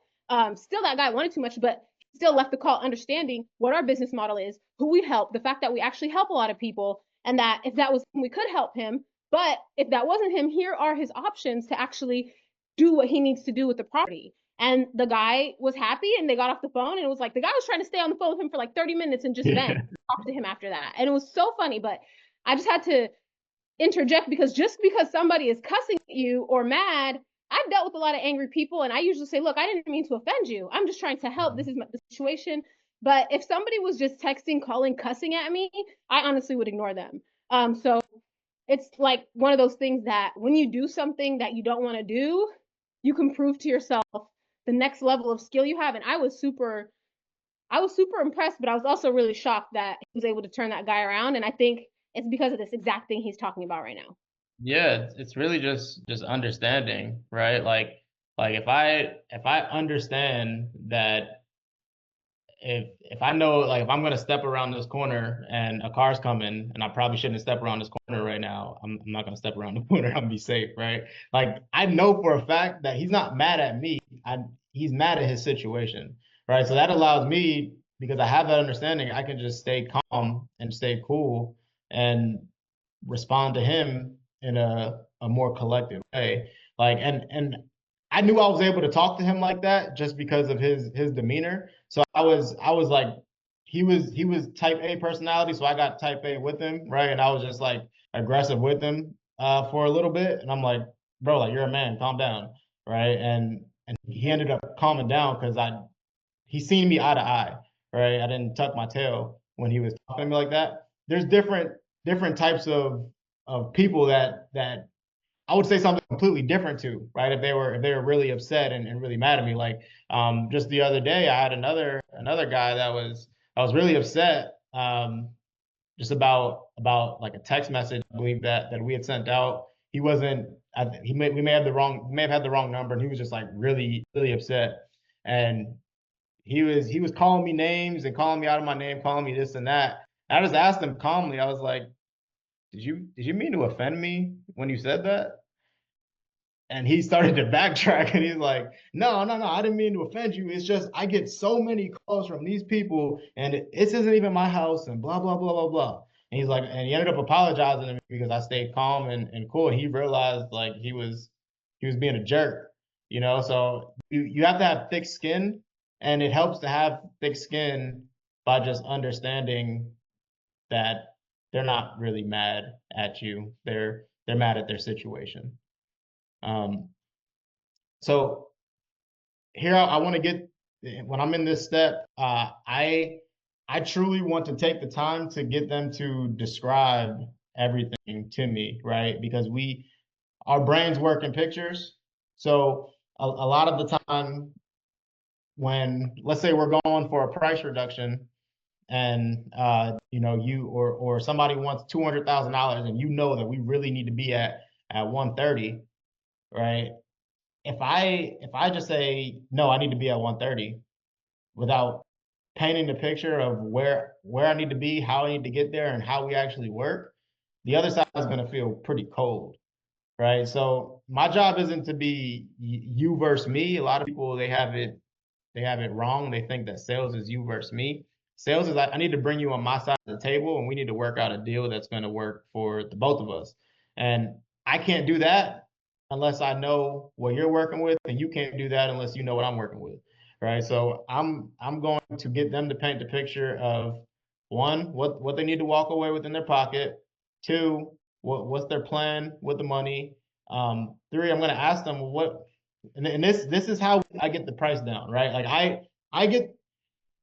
Still, that guy wanted too much, but still left the call understanding what our business model is, who we help, the fact that we actually help a lot of people, and that if that was him, we could help him. But if that wasn't him, here are his options to actually do what he needs to do with the property. And the guy was happy, and they got off the phone, and it was like the guy was trying to stay on the phone with him for like 30 minutes and just vent, talk to him after that. And it was so funny, but I just had to interject because just because somebody is cussing at you or mad, I've dealt with a lot of angry people, and I usually say, look, I didn't mean to offend you. I'm just trying to help. This is the situation. But if somebody was just texting, calling, cussing at me, I honestly would ignore them. So it's like one of those things that when you do something that you don't want to do, you can prove to yourself the next level of skill you have. And I was super impressed, but I was also really shocked that he was able to turn that guy around. And I think it's because of this exact thing he's talking about right now. Yeah, it's really just understanding, right? Like if I understand that if I know like if I'm gonna step around this corner and a car's coming and I probably shouldn't step around this corner right now, I'm not gonna step around the corner. I'm gonna be safe, right? Like I know for a fact that he's not mad at me. He's mad at his situation, right? So that allows me because I have that understanding, I can just stay calm and stay cool and respond to him in a more collective way. Like and I knew I was able to talk to him like that just because of his demeanor. So I was like he was type A personality, so I got type A with him, right? And I was just like aggressive with him for a little bit. And I'm like, bro, like you're a man, calm down, right? And he ended up calming down because he seen me eye to eye, right? I didn't tuck my tail when he was talking to me like that. There's different types of people that I would say something completely different to, right? If they were really upset and really mad at me. Like just the other day I had another guy that was really upset just about like a text message, I believe that we had sent out. He wasn't we may have had the wrong number, and he was just like really, really upset. And he was calling me names and calling me out of my name, calling me this and that. I just asked him calmly. I was like, did you mean to offend me when you said that? And he started to backtrack and he's like, no, no, no, I didn't mean to offend you. It's just I get so many calls from these people and this isn't even my house and blah, blah, blah, blah, blah. And he's like, and he ended up apologizing to me because I stayed calm and cool. He realized like he was being a jerk, you know. So you have to have thick skin, and it helps to have thick skin by just understanding that they're not really mad at you. They're mad at their situation. Um, so here I want to get when I'm in this step, I truly want to take the time to get them to describe everything to me, right? Because our brains work in pictures. So a lot of the time when let's say we're going for a price reduction and you know you or somebody wants $200,000 and you know that we really need to be at 130, right? If I just say no, I need to be at 130 without painting the picture of where I need to be, how I need to get there, and how we actually work, the other side is going to feel pretty cold, right? So my job isn't to be you versus me. A lot of people they have it wrong. They think that sales is you versus me. Sales is I need to bring you on my side of the table and we need to work out a deal that's going to work for the both of us. And I can't do that unless I know what you're working with, and you can't do that unless you know what I'm working with. Right. So I'm going to get them to paint the picture of one, what they need to walk away with in their pocket, two, what's their plan with the money. Three, I'm going to ask them and this is how I get the price down, right? Like I get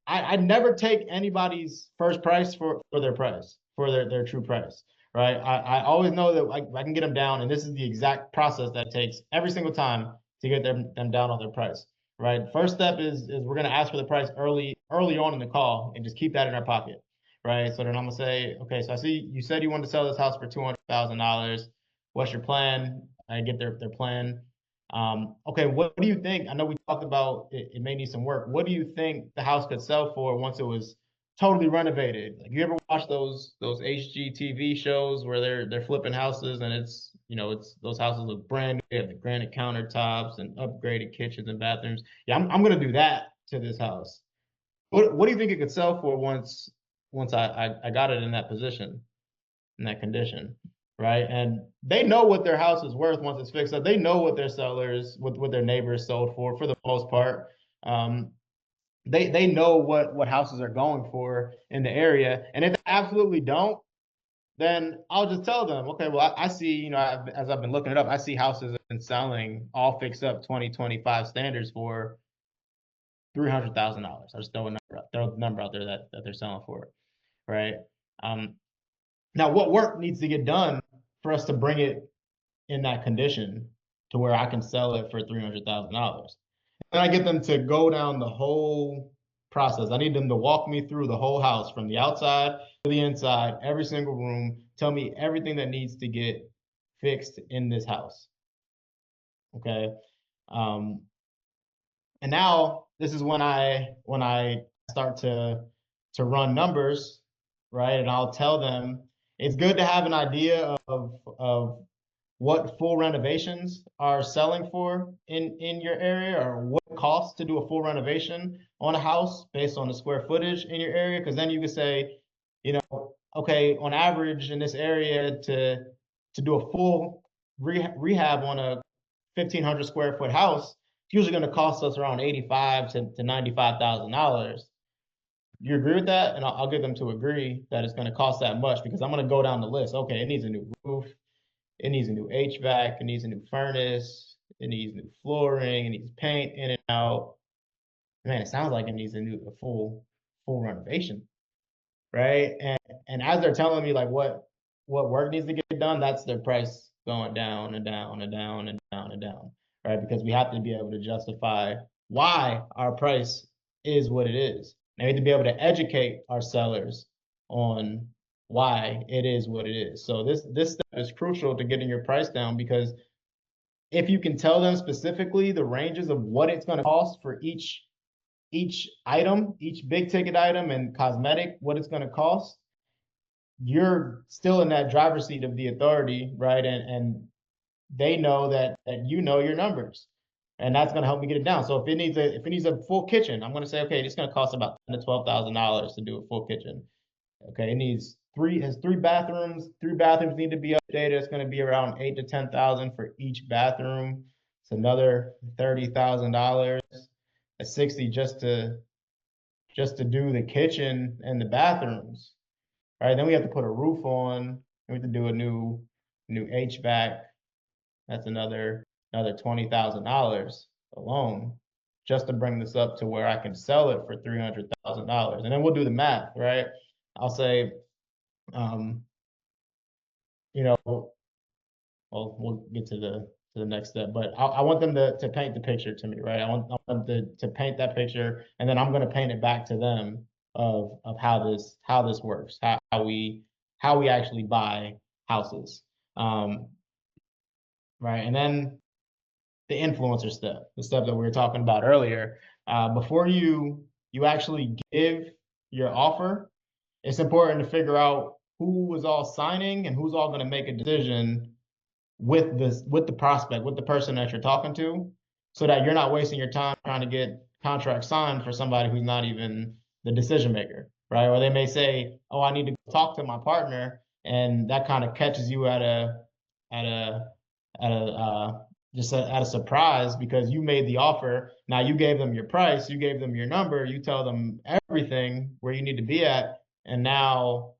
I never take anybody's first price for their price, for their true price, right? I always know that I can get them down, and this is the exact process that takes every single time to get them down on their price, right? First step is we're gonna ask for the price early on in the call and just keep that in our pocket, right? So then I'm gonna say, okay, so I see you said you wanted to sell this house for $200,000. What's your plan? I get their plan. Okay, what do you think? I know we talked about it may need some work. What do you think the house could sell for once it was totally renovated? Like, you ever watch those HGTV shows where they're flipping houses and it's it's those houses look brand new, they have the granite countertops and upgraded kitchens and bathrooms. Yeah, I'm gonna do that to this house. What do you think it could sell for once I got it in that position, in that condition, right? And they know what their house is worth once it's fixed up. They know what their sellers, what their neighbors sold for the most part. Um, they know what houses are going for in the area, and if they absolutely don't, then I'll just tell them, okay, well, I see, as I've been looking it up, I see houses have been selling all fixed up 2025 standards for $300,000. I just throw a number out there that they're selling for, right? Um, Now, what work needs to get done for us to bring it in that condition to where I can sell it for $300,000? And I get them to go down the whole process. I need them to walk me through the whole house from the outside to the inside, every single room, tell me everything that needs to get fixed in this house. Okay. Um, and now this is when I start to run numbers, right? And I'll tell them it's good to have an idea of what full renovations are selling for in your area, or what it costs to do a full renovation on a house based on the square footage in your area. Because then you could say, okay, on average in this area to do a full rehab on a 1,500 square foot house, it's usually going to cost us around $85,000 to $95,000. You agree with that? And I'll get them to agree that it's going to cost that much, because I'm going to go down the list. Okay, it needs a new roof, it needs a new HVAC, it needs a new furnace, it needs new flooring, it needs paint in and out. Man, it sounds like it needs a full renovation, right? And as they're telling me like what work needs to get done, that's their price going down and down and down and down and down, right? Because we have to be able to justify why our price is what it is. And we have to be able to educate our sellers on why it is what it is. So this step is crucial to getting your price down, because if you can tell them specifically the ranges of what it's going to cost for each item, each big ticket item and cosmetic, what it's going to cost, you're still in that driver's seat of the authority, right? And they know that you know your numbers, and that's going to help me get it down. So if it needs a full kitchen, I'm going to say, okay, it's going to cost about $10,000 to $12,000 to do a full kitchen. Okay, it needs has three bathrooms. Three bathrooms need to be updated. It's going to be around 8 to 10,000 for each bathroom. It's another $30,000. At 60 just to do the kitchen and the bathrooms. Right? Then we have to put a roof on. We have to do a new HVAC. That's another $20,000 alone just to bring this up to where I can sell it for $300,000. And then we'll do the math, right? I'll say, um, you know, well, we'll get to the next step, but I want them to paint the picture to me, right? I want them to paint that picture, and then I'm going to paint it back to them of how this works, how we actually buy houses, right? And then the influencer step, the step that we were talking about earlier. Before you actually give your offer, it's important to figure out who is all signing and who's all going to make a decision with the prospect, with the person that you're talking to, so that you're not wasting your time trying to get contracts signed for somebody who's not even the decision maker, right? Or they may say, "Oh, I need to talk to my partner," and that kind of catches you at a at a at a surprise because you made the offer. Now you gave them your price, you gave them your number, you tell them everything where you need to be at, and now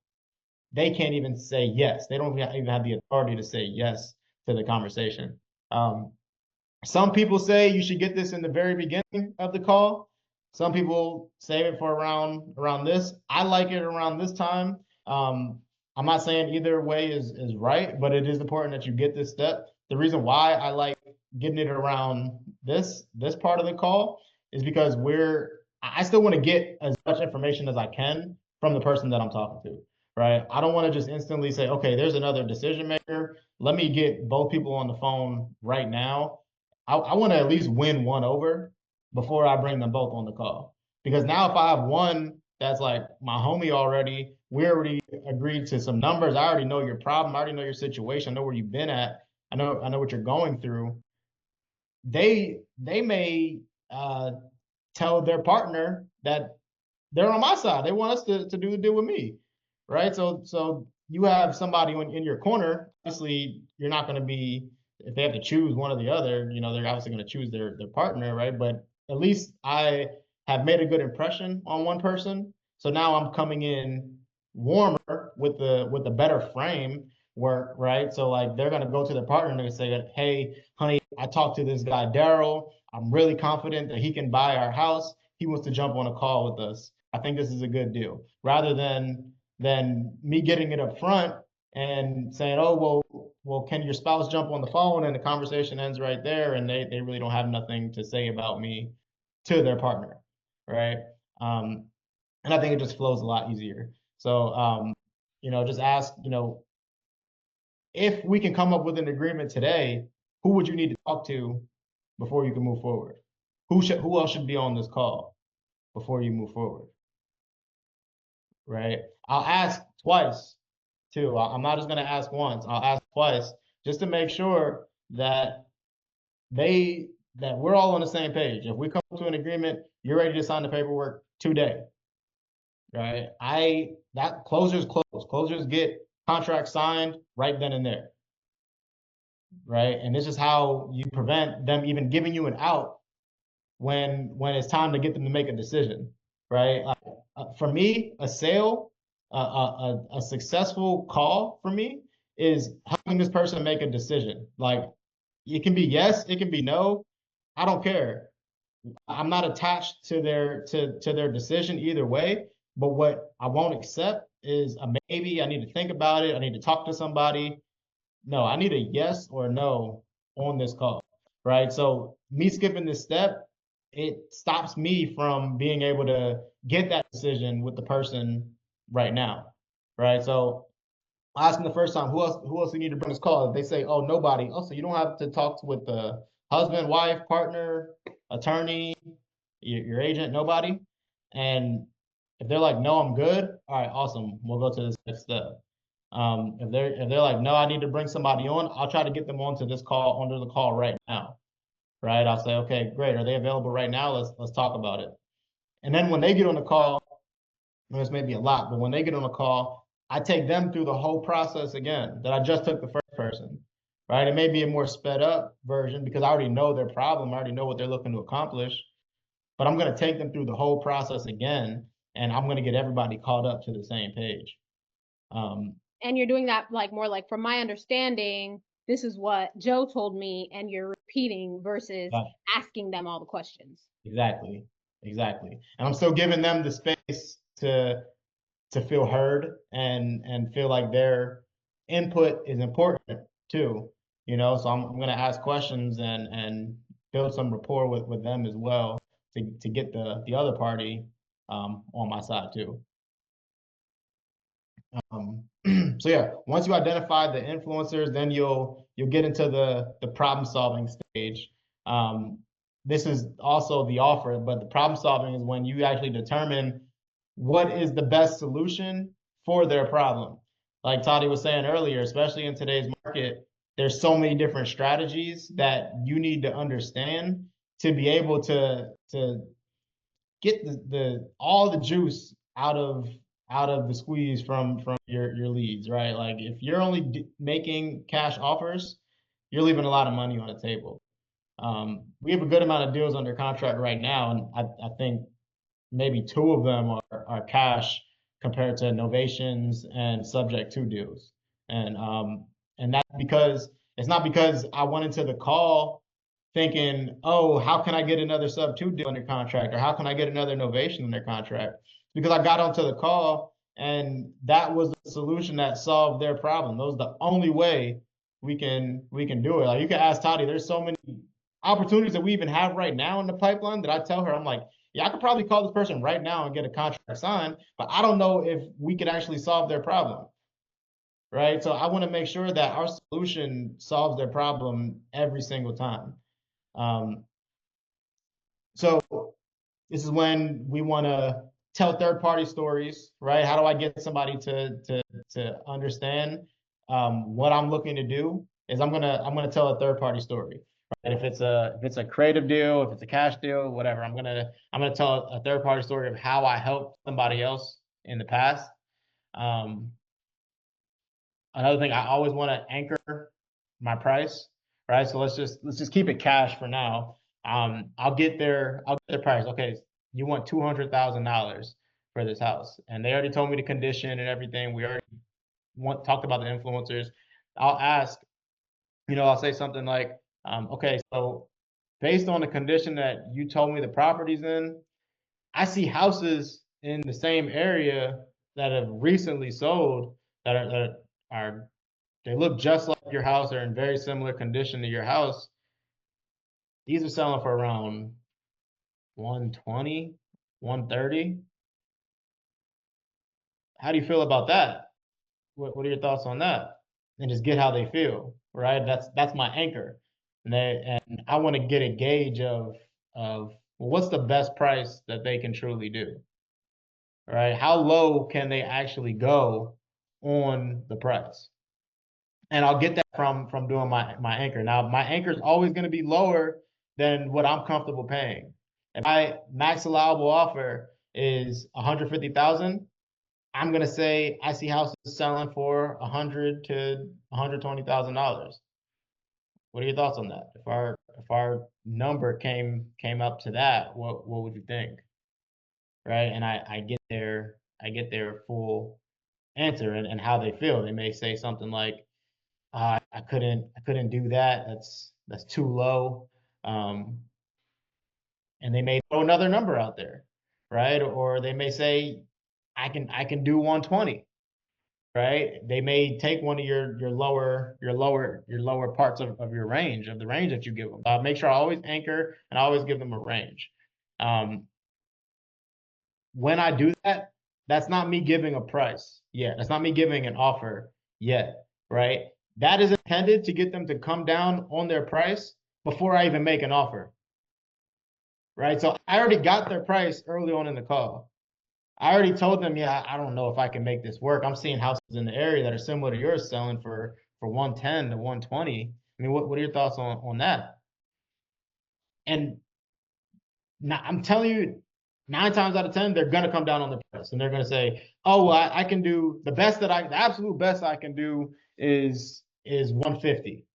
they can't even say yes. They don't even have the authority to say yes to the conversation. Um, some people say you should get this in the very beginning of the call. Some people save it for around this. I like it around this time. I'm not saying either way is right, but it is important that you get this step. The reason why I like getting it around this part of the call is because I still want to get as much information as I can from the person that I'm talking to, right? I don't want to just instantly say, okay, there's another decision maker. Let me get both people on the phone right now. I want to at least win one over before I bring them both on the call. Because now if I have one that's like my homie already, we already agreed to some numbers. I already know your problem. I already know your situation. I know where you've been at. I know what you're going through. They may tell their partner that they're on my side. They want us to do the deal with me, right? So you have somebody in your corner. Obviously, you're not going to be if they have to choose one or the other. You know, they're obviously going to choose their partner, right? But at least I have made a good impression on one person. So now I'm coming in warmer with the better frame work, right? So like they're gonna go to their partner and they say, "Hey, honey, I talked to this guy Daryl. I'm really confident that he can buy our house. He wants to jump on a call with us. I think this is a good deal." Rather than me getting it up front and saying, "Oh, well, can your spouse jump on the phone?" And the conversation ends right there, and they really don't have nothing to say about me to their partner, right? Um, and I think it just flows a lot easier. So, just ask, if we can come up with an agreement today, who would you need to talk to before you can move forward? Who else should be on this call before you move forward, right? I'll ask twice too. I'm not just going to ask once. I'll ask twice just to make sure they that we're all on the same page. If we come to an agreement, you're ready to sign the paperwork today, right? That closers close. Closers get contracts signed right then and there, right? And this is how you prevent them even giving you an out when it's time to get them to make a decision, right? For me, a sale, a successful call for me is helping this person make a decision. Like it can be yes, it can be no. I don't care. I'm not attached to their decision either way. But what I won't accept is a maybe. I need to think about it. I need to talk to somebody. No, I need a yes or no on this call, right? So me skipping this step, it stops me from being able to get that decision with the person right now, right? So I asked them the first time, who else do you need to bring this call? If they say, oh, nobody. Oh, so you don't have to talk with the husband, wife, partner, attorney, your agent, nobody. And if they're like, no, I'm good. All right, awesome. We'll go to this next step. If they're like, no, I need to bring somebody on, I'll try to get them onto the call right now. Right. I'll say, okay, great. Are they available right now? Let's talk about it. And then when they get on the call, this may be a lot, but when they get on a call, I take them through the whole process again that I just took the first person, right? It may be a more sped up version because I already know their problem, I already know what they're looking to accomplish, but I'm going to take them through the whole process again, and I'm going to get everybody caught up to the same page. And you're doing that like more like, from my understanding, this is what Joe told me, and you're repeating versus asking them all the questions. Exactly, exactly. And I'm still giving them the space to feel heard and feel like their input is important too. You know, so I'm going to ask questions and build some rapport with them as well to get the other party on my side too. So yeah, once you identify the influencers, then you'll get into the problem solving stage. This is also the offer, but the problem solving is when you actually determine what is the best solution for their problem. Like Toddy was saying earlier, especially in today's market, there's so many different strategies that you need to understand to be able to get the all the juice out of the squeeze from your leads, right? Like if you're only making cash offers, you're leaving a lot of money on the table. We have a good amount of deals under contract right now, and I think maybe two of them are cash compared to novations and subject to deals. And that's because it's not because I went into the call thinking, oh, how can I get another sub two deal under contract, or how can I get another novation under contract? Because I got onto the call and that was the solution that solved their problem. That was the only way we can do it. Like you can ask Toddy, there's so many opportunities that we even have right now in the pipeline that I tell her, I'm like, yeah, I could probably call this person right now and get a contract signed, but I don't know if we could actually solve their problem. Right. So I want to make sure that our solution solves their problem every single time. Um, so this is when we want to tell third party stories, right? How do I get somebody to understand what I'm looking to do? Is I'm gonna tell a third party story. Right? If it's a creative deal, if it's a cash deal, whatever, I'm gonna tell a third party story of how I helped somebody else in the past. Um, Another thing, I always want to anchor my price, right? So let's just keep it cash for now. I'll get their price. Okay, you want $200,000 for this house, and they already told me the condition and everything. We already talked about the influencers. I'll ask, I'll say something like, okay, so based on the condition that you told me the property's in, I see houses in the same area that have recently sold that are they look just like your house, they're in very similar condition to your house. These are selling for around 120, 130. How do you feel about that? What are your thoughts on that? And just get how they feel, right? That's my anchor. And I want to get a gauge of well, what's the best price that they can truly do, right? How low can they actually go on the price? And I'll get that from doing my anchor. Now, my anchor is always going to be lower than what I'm comfortable paying. If my max allowable offer is 150,000, I'm going to say I see houses selling for 100 to $120,000. What are your thoughts on that? If our number came up to that, what would you think? Right? And I get their full answer and how they feel. They may say something like, I couldn't do that. That's too low. And they may throw another number out there, right? Or they may say, I can do 120, right? They may take one of your lower parts of your range, of the range that you give them. Make sure I always anchor and I always give them a range. When I do that, that's not me giving a price yet. That's not me giving an offer yet, right? That is intended to get them to come down on their price before I even make an offer, right? So I already got their price early on in the call. I already told them, yeah, I don't know if I can make this work. I'm seeing houses in the area that are similar to yours selling for 110 to 120. I mean, what are your thoughts on that? And now I'm telling you, 9 times out of 10, they're gonna come down on the price, and they're gonna say, "Oh, well, I can do the absolute best I can do is 150."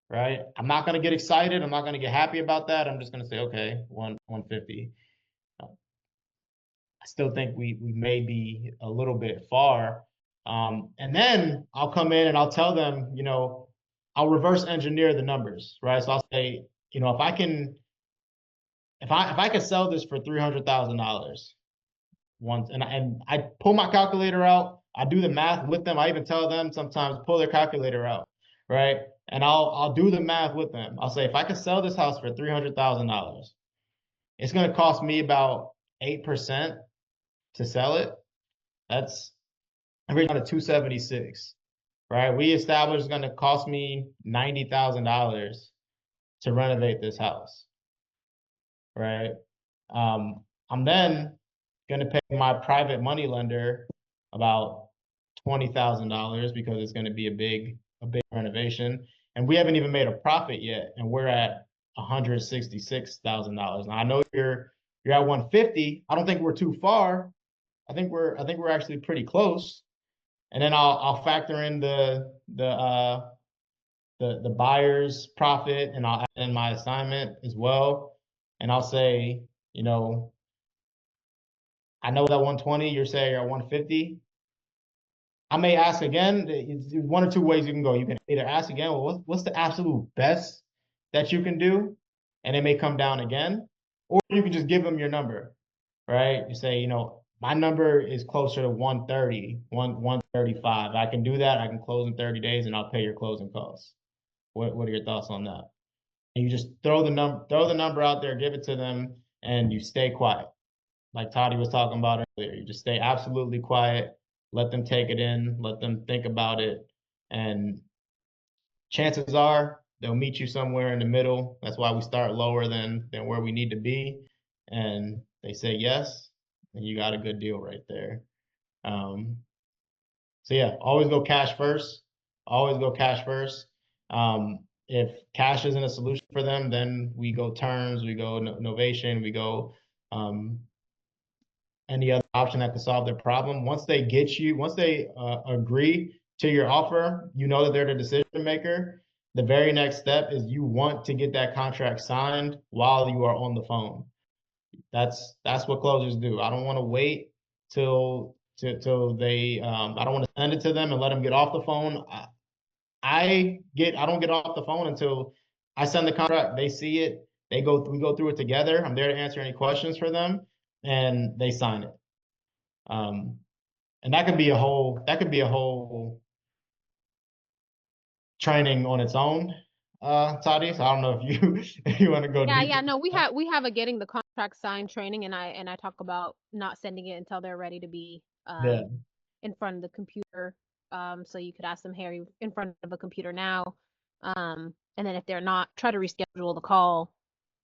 Right? I'm not gonna get excited. I'm not gonna get happy about that. I'm just gonna say, okay, 150. I still think we may be a little bit far. And then I'll come in and I'll tell them, I'll reverse engineer the numbers, right? So I'll say, if I can, if I could sell this for $300,000 once, and I pull my calculator out, I do the math with them. I even tell them sometimes pull their calculator out, right? And I'll do the math with them. I'll say if I could sell this house for $300,000, it's going to cost me about 8% to sell it. That's every down to 276, right? We established it's going to cost me $90,000 to renovate this house, right? I'm then going to pay my private money lender about $20,000 because it's going to be a big renovation, and we haven't even made a profit yet, and we're at $166,000. Now I know you're at 150. I don't think we're too far. I think we're actually pretty close. And then I'll factor in the buyer's profit, and I'll add in my assignment as well. And I'll say, I know that 120, you're saying you're at 150. I may ask again. It's one or two ways you can go. You can either ask again, well, what's the absolute best that you can do? And it may come down again. Or you can just give them your number, right? You say, my number is closer to 130, 135. I can do that. I can close in 30 days and I'll pay your closing costs. What are your thoughts on that? And you just throw the number out there, give it to them, and you stay quiet. Like Toddy was talking about earlier. You just stay absolutely quiet, let them take it in, let them think about it, and chances are they'll meet you somewhere in the middle. That's why we start lower than where we need to be. And they say yes, and you got a good deal right there. So yeah, always go cash first. Always go cash first. If cash isn't a solution for them, then we go terms, we go novation, we go any other option that could solve their problem. Once they agree to your offer, you know that they're the decision maker. The very next step is you want to get that contract signed while you are on the phone. That's what closers do. I don't want to wait till they. I don't want to send it to them and let them get off the phone. I don't get off the phone until I send the contract. They see it. We go through it together. I'm there to answer any questions for them, and they sign it. And that could be a whole training on its own, Toddy. So I don't know if you if you want to go deeper. No, we have a getting the contract signed training, and I talk about not sending it until they're ready to be Yeah. in front of the computer. So you could ask them, "Hey, are you in front of a computer now?" And then if they're not, try to reschedule the call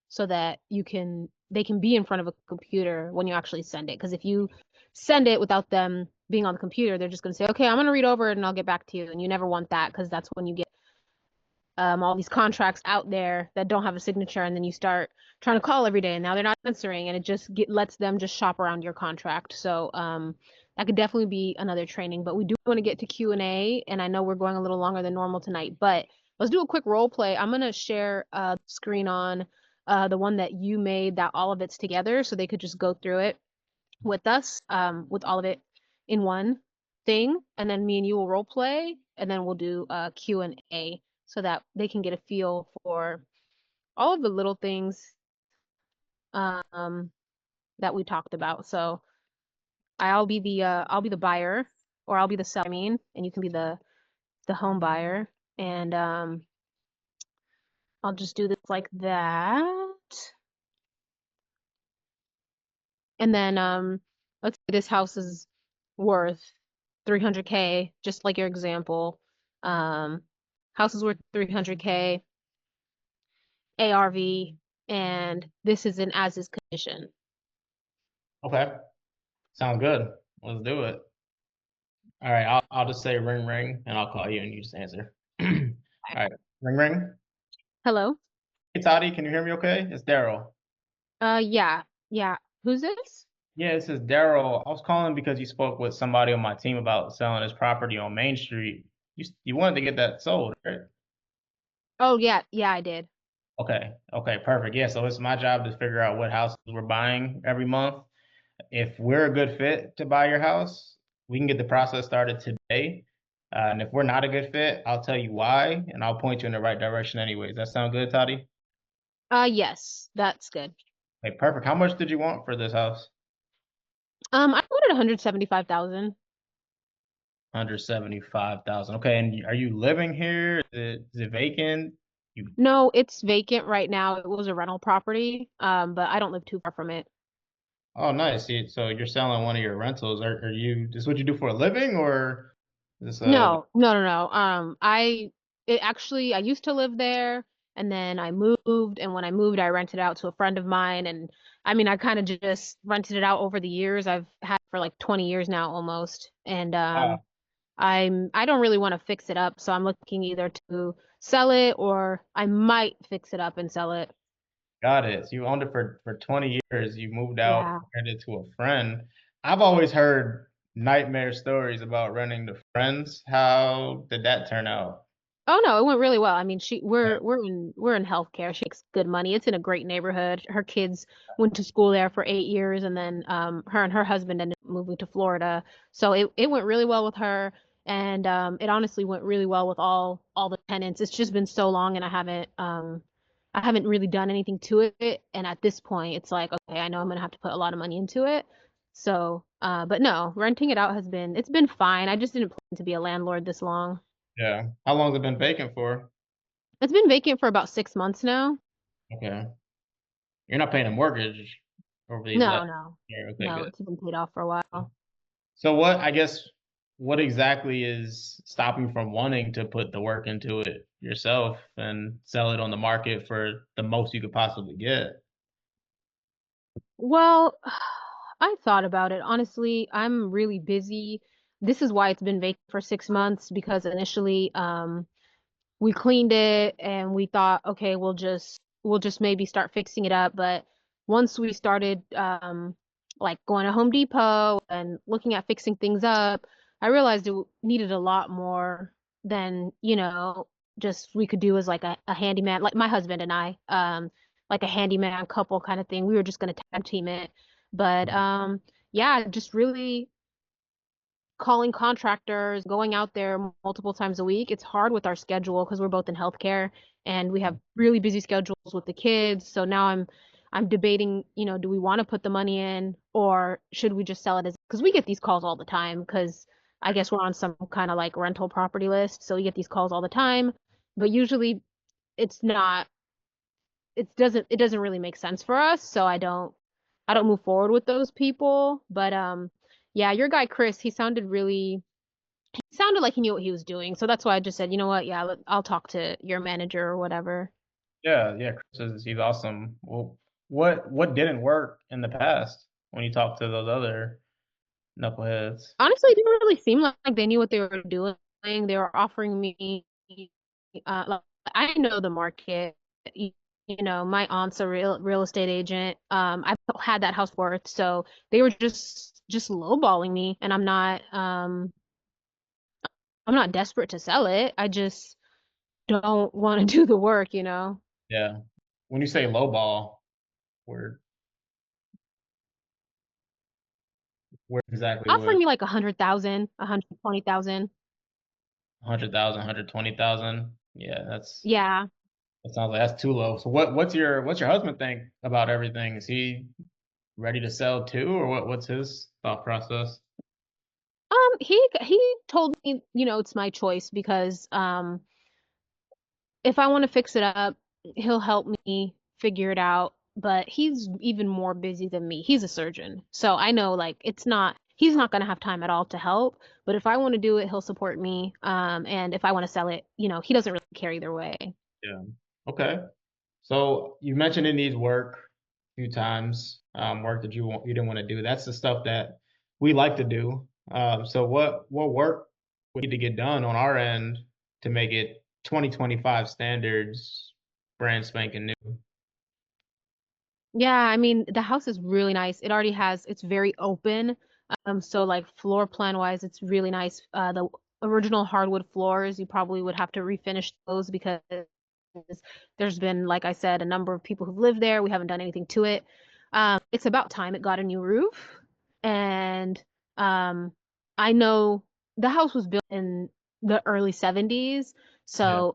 so that they can be in front of a computer when you actually send it. Because if you send it without them being on the computer, they're just going to say, "Okay, I'm going to read over it and I'll get back to you." And you never want that, because that's when you get all these contracts out there that don't have a signature, and then you start trying to call every day, and now they're not answering, and it just lets them just shop around your contract. So that could definitely be another training. But we do want to get to Q&A, and I know we're going a little longer than normal tonight, but let's do a quick role play. I'm going to share a screen on the one that you made, that all of it's together, so they could just go through it with us, with all of it in one thing, and then me and you will role play, and then we'll do Q&A so that they can get a feel for all of the little things that we talked about. So I'll be the buyer, or I'll be the seller, I mean, and you can be the home buyer, and I'll just do this like that. And then let's say this house is worth 300K, just like your example. House is worth 300K, ARV, and this is an as is condition. Okay. Sounds good. Let's do it. All right. I'll just say ring ring, and I'll call you, and you just answer. All right. Ring ring. Hello? Hey Toddy, can you hear me? Okay. It's Daryl. Yeah, yeah. Who's this? Yeah, this is Daryl. I was calling because you spoke with somebody on my team about selling his property on Main Street. You wanted to get that sold, right? Oh yeah, yeah, I did. Okay, okay, perfect. Yeah, so it's my job to figure out what houses we're buying every month. If we're a good fit to buy your house, we can get the process started today. And if we're not a good fit, I'll tell you why, and I'll point you in the right direction anyways. That sound good, Toddy? Yes, that's good. Okay, perfect. How much did you want for this house? I wanted 175,000. 175,000. Okay, and are you living here? Is it vacant? You No, it's vacant right now. It was a rental property, but I don't live too far from it. Oh, nice. So you're selling one of your rentals. Are you this what you do for a living or is this No, no, no, no. I used to live there and then I moved. And when I moved, I rented out to a friend of mine. And I mean, I kind of just rented it out over the years. I've had it for like 20 years now almost. And ah, I don't really want to fix it up. So I'm looking either to sell it or I might fix it up and sell it. got it. So you owned it for 20 years. You moved out, Yeah. rented it to a friend. I've always heard nightmare stories about renting to friends. How did that turn out? Oh no, it went really well. I mean, Yeah. we're in healthcare. She makes good money. It's in a great neighborhood. Her kids went to school there for 8 years, and then her and her husband ended up moving to Florida. So it went really well with her, and it honestly went really well with all the tenants. It's just been so long, and I haven't really done anything to it. And at this point, it's like, okay, I know I'm gonna have to put a lot of money into it. So, but no, renting it out it's been fine. I just didn't plan to be a landlord this long. Yeah. How long has it been vacant for? It's been vacant for about 6 months now. Okay. You're not paying a mortgage over these No, last no, year. Okay, no, good. it's been paid off for a while. So what exactly is stopping you from wanting to put the work into it yourself and sell it on the market for the most you could possibly get? Well, I thought about it. Honestly, I'm really busy. This is why it's been vacant for 6 months because initially, we cleaned it and we thought, okay, we'll just maybe start fixing it up. But once we started like going to Home Depot and looking at fixing things up, I realized it needed a lot more than, just we could do as like a handyman, like my husband and I, like a handyman couple kind of thing. We were just gonna tag team it. But yeah, just really calling contractors, going out there multiple times a week. It's hard with our schedule because we're both in healthcare and we have really busy schedules with the kids. So now I'm debating, do we want to put the money in or should we just sell it as because we get these calls all the time because I guess we're on some kind of like rental property list. So we get these calls all the time, but usually it's not it doesn't really make sense for us. So I don't move forward with those people. But yeah, your guy Chris, he sounded like he knew what he was doing. So that's why I just said, you know what? Yeah, I'll talk to your manager or whatever. Yeah, yeah, he's awesome. Well, what didn't work in the past when you talked to those other knuckleheads? Honestly, it didn't really seem like they knew what they were doing. They were offering me, like, I know the market. You, my aunt's a real estate agent. I've had that house worth, so they were just lowballing me, and I'm not desperate to sell it. I just don't want to do the work. Yeah. When you say lowball, where where exactly Offering would me like 100,000, 120,000. 100,000, 120,000? Yeah, Yeah. that sounds like that's too low. So what's your husband think about everything? Is he ready to sell too, or what's his thought process? He told me, it's my choice because if I want to fix it up, he'll help me figure it out. But he's even more busy than me. He's a surgeon. So I know like he's not gonna have time at all to help. But if I want to do it, he'll support me. And if I want to sell it, he doesn't really care either way. Yeah. Okay. So you mentioned it needs work a few times, work that you didn't want to do. That's the stuff that we like to do. So what work would need to get done on our end to make it 2025 standards, brand spanking new? Yeah, I mean, the house is really nice. It already has, it's very open. So like floor plan wise, it's really nice. The original hardwood floors, you probably would have to refinish those because there's been, like I said, a number of people who've lived there. We haven't done anything to it. It's about time it got a new roof. And um, I know the house was built in the early 70s. Yeah. So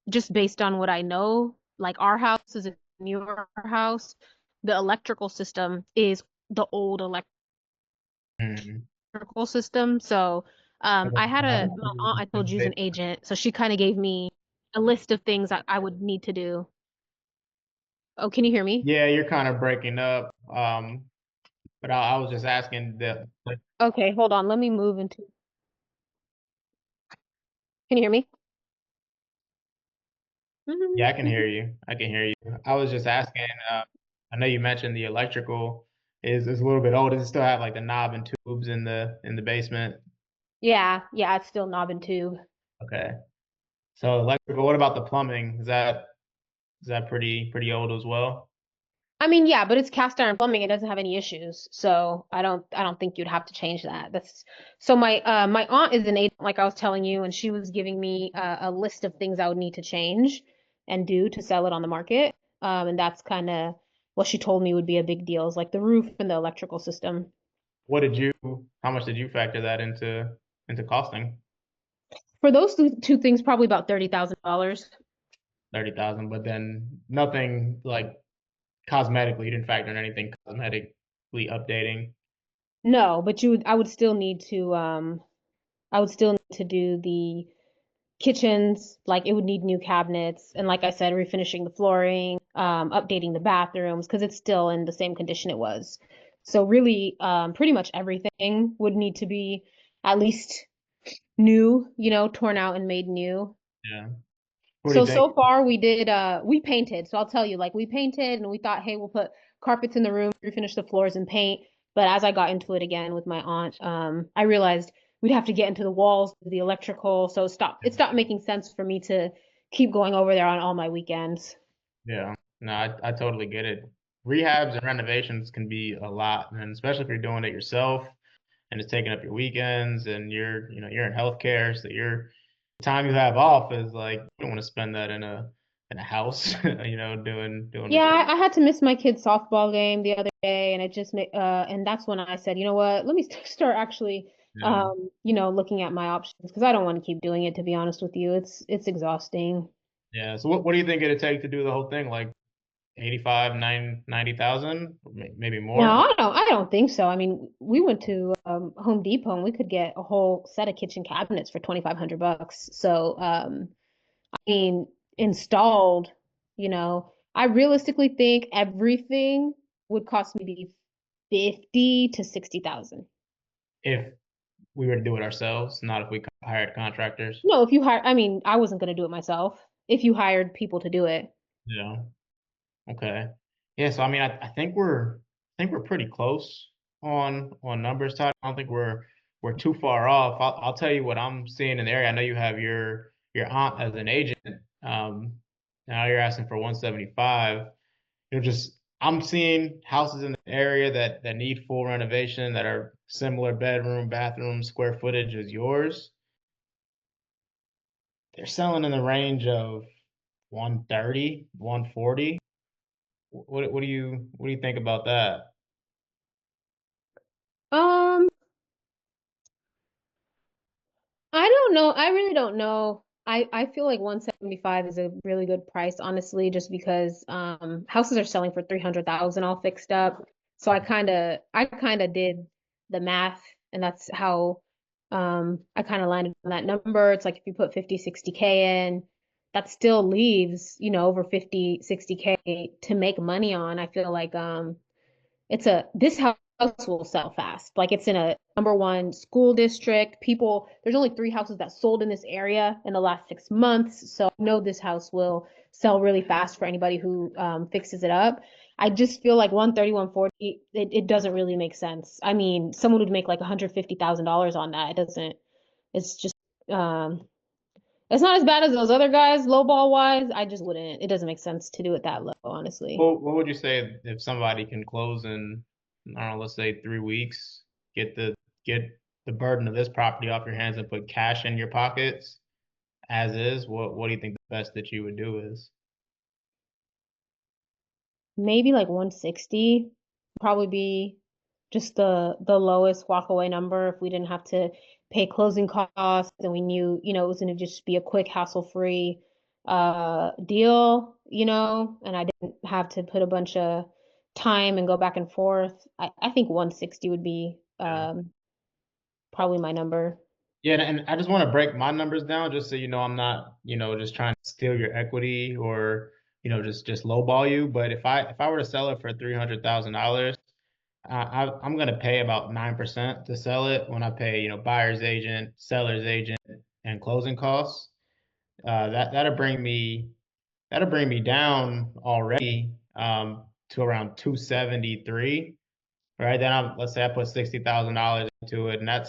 just based on what I know, like our house is a newer house, the electrical system is the old Mhm. electrical system. So I had my aunt I told you is an agent, so she kind of gave me a list of things that I would need to do. Oh, can you hear me? Yeah, you're kind of breaking up. But I was just asking Okay, hold on. Let me move into. Can you hear me? yeah, I can hear you. I can hear you. I was just asking, I know you mentioned the electrical is a little bit old. Does it still have like the knob and tubes in the basement? Yeah, yeah, it's still knob and tube. Okay. So electrical, what about the plumbing? Is that pretty old as well? I mean, yeah, but it's cast iron plumbing. It doesn't have any issues, so I don't think you'd have to change that. That's so my aunt is an agent, like I was telling you, and she was giving me a list of things I would need to change and do to sell it on the market. And that's kind of what she told me would be a big deal, is like the roof and the electrical system. What did you, how much did you factor that into costing? For those two things, probably about $30,000. 30,000, but then nothing like cosmetically, you didn't factor in anything cosmetically updating. No, but I would still need to I would still need to do the kitchens, like it would need new cabinets, and like I said, refinishing the flooring, updating the bathrooms because it's still in the same condition it was. So really, pretty much everything would need to be at least new, torn out and made new. Yeah. What do you So think? so far we painted. So I'll tell you, like we painted and we thought, hey, we'll put carpets in the room, refinish the floors and paint. But as I got into it again with my aunt, I realized we'd have to get into the walls, the electrical. So it stopped making sense for me to keep going over there on all my weekends. Yeah. No, I totally get it. Rehabs and renovations can be a lot, and especially if you're doing it yourself and it's taking up your weekends and you're in healthcare, so your time you have off is like you don't want to spend that in a house, doing Yeah, repairs. I had to miss my kid's softball game the other day, and it just made and that's when I said, you know what, let me start actually Yeah. looking at my options because I don't want to keep doing it, to be honest with you. It's exhausting. Yeah. So what do you think it'd take to do the whole thing? Like 85, 90,000, maybe No, more? I don't think so. I mean, we went to Home Depot and we could get a whole set of kitchen cabinets for $2,500. So, I mean, installed, I realistically think everything would cost maybe 50 to 60,000. If we were to do it ourselves, not if we hired contractors. No, if you hire, I mean, I wasn't going to do it myself. If you hired people to do it. Yeah. Okay. Yeah, so I mean I think we're pretty close on numbers, Todd. I don't think we're too far off. I'll tell you what I'm seeing in the area. I know you have your aunt as an agent. Now you're asking for 175. Just I'm seeing houses in the area that need full renovation that are similar bedroom, bathroom, square footage as yours. They're selling in the range of 130, 140. What do you think about that? Um, I don't know. I really don't know. I feel like 175 is a really good price, honestly, just because houses are selling for 300,000 all fixed up. So I kind of did the math and that's how I kind of landed on that number. It's like if you put 50, 60K in, that still leaves, over 50, 60K to make money on. I feel like this house will sell fast. Like it's in a number one school district. There's only three houses that sold in this area in the last 6 months. So I know this house will sell really fast for anybody who fixes it up. I just feel like 130, 140, it doesn't really make sense. I mean, someone would make like $150,000 on that. It doesn't, it's just, um, It's not as bad as those other guys, lowball wise. I just wouldn't. It doesn't make sense to do it that low, honestly. What would you say if somebody can close in, I don't know, let's say 3 weeks, get get the burden of this property off your hands and put cash in your pockets as is? What do you think the best that you would do is? Maybe like 160 probably be just the lowest walkaway number if we didn't have to pay closing costs and we knew, it was going to just be a quick hassle-free deal, and I didn't have to put a bunch of time and go back and forth. I think 160 would be Yeah. probably my number. Yeah, and I just want to break my numbers down just so you know I'm not, just trying to steal your equity or, just lowball you. But if I were to sell it for $300,000, I'm gonna pay about 9% to sell it when I pay, buyer's agent, seller's agent, and closing costs. That'll bring me down already to around 273. Right? Then let's say I put $60,000 into it, and I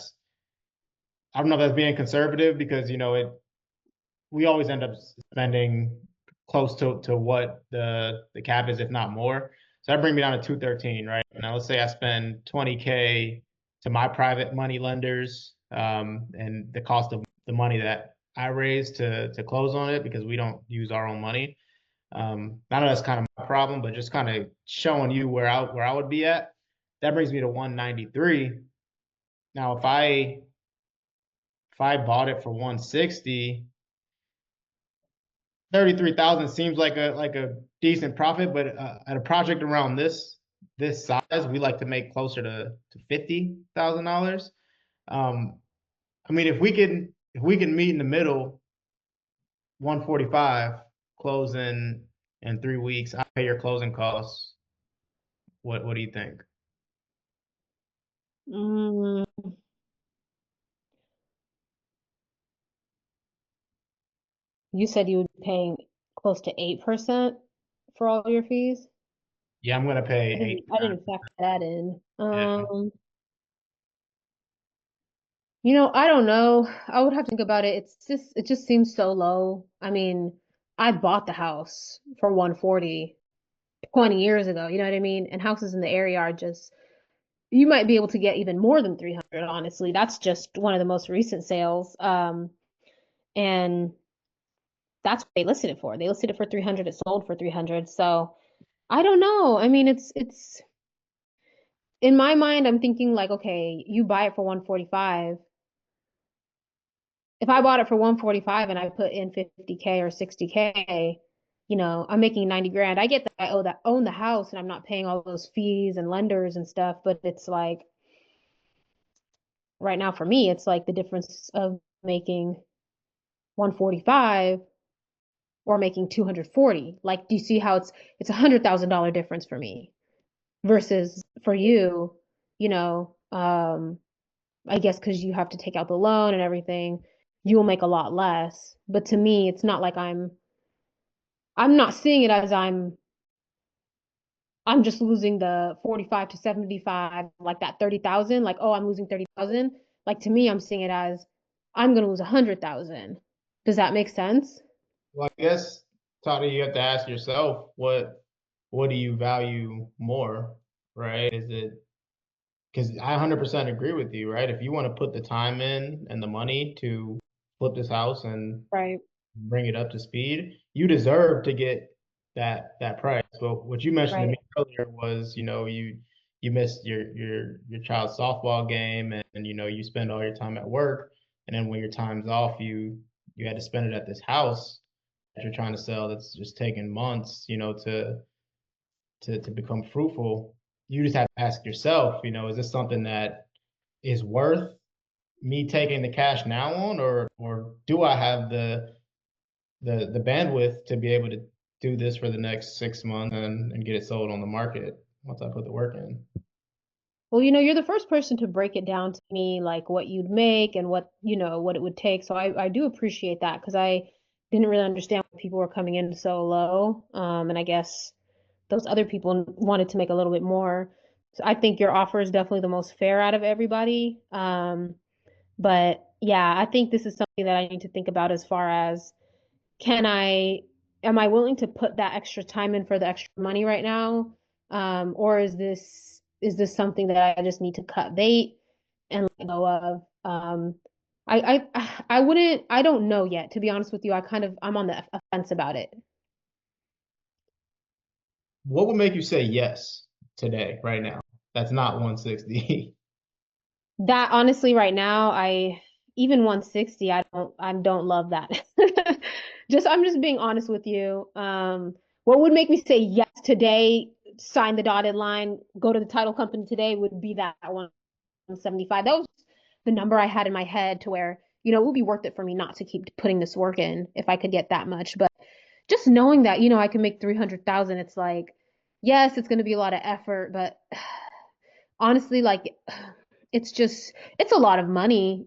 don't know if that's being conservative because we always end up spending close to what the cap is, if not more. So that brings me down to 213, right? Now let's say I spend 20K to my private money lenders, and the cost of the money that I raise to close on it because we don't use our own money. I know that's kind of my problem, but just kind of showing you where I would be at. That brings me to 193. Now, if I bought it for 160, 33,000 seems like a decent profit, but at a project around this size, we like to make closer to $50,000. Um, I mean, if we can meet in the middle, 145, close in 3 weeks, I pay your closing costs. What do you think? Mm, you said you would be paying close to 8% for all your fees? Yeah, I'm gonna pay I eight. didn't I didn't factor that in. Yeah. I don't know. I would have to think about it. It just seems so low. I mean, I bought the house for 140 20 years ago, you know what I mean? And houses in the area are just you might be able to get even more than 300, honestly. That's just one of the most recent sales. And that's what they listed it for. They listed it for 300, it sold for 300. So, I don't know. I mean, it's in my mind I'm thinking like, okay, you buy it for 145. If I bought it for 145 and I put in 50K or 60K, I'm making 90 grand. I get that I own the house and I'm not paying all those fees and lenders and stuff, but it's like right now for me, it's like the difference of making 145 or making 240. Like, do you see how it's $100,000 difference for me versus for you, you know, I guess because you have to take out the loan and everything, you will make a lot less. But to me, it's not like I'm not seeing it as I'm just losing the 45 to 75, like that 30,000, like, oh, I'm losing 30,000. Like to me, I'm seeing it as I'm gonna lose 100,000. Does that make sense? Well, I guess, Toddy, you have to ask yourself what do you value more, right? Is it because I 100% agree with you, right? If you want to put the time in and the money to flip this house and Right, bring it up to speed, you deserve to get that price. But what you mentioned to me right. earlier was, you missed your child's softball game, and you spend all your time at work, and then when your time's off, you had to spend it at this house that you're trying to sell that's just taking months, to become fruitful. You just have to ask yourself, is this something that is worth me taking the cash now on, or do I have the bandwidth to be able to do this for the next 6 months and get it sold on the market once I put the work in? Well, you're the first person to break it down to me, like what you'd make and what it would take. So I do appreciate that because I didn't really understand why people were coming in so low. And I guess those other people wanted to make a little bit more. So I think your offer is definitely the most fair out of everybody. But Yeah, I think this is something that I need to think about as far as can I, am I willing to put that extra time in for the extra money right now? Or is this something that I just need to cut bait and let go of? I wouldn't, I don't know yet, to be honest with you. I'm on the fence about it. What would make you say yes today, right now? That's not 160. That honestly, right now, even 160, I don't love that. I'm just being honest with you. What would make me say yes today, sign the dotted line, go to the title company today would be that 175. That was the number I had in my head to where, it would be worth it for me not to keep putting this work in if I could get that much. But just knowing that, I can make 300,000, it's like, yes, it's going to be a lot of effort, but honestly, like it's a lot of money,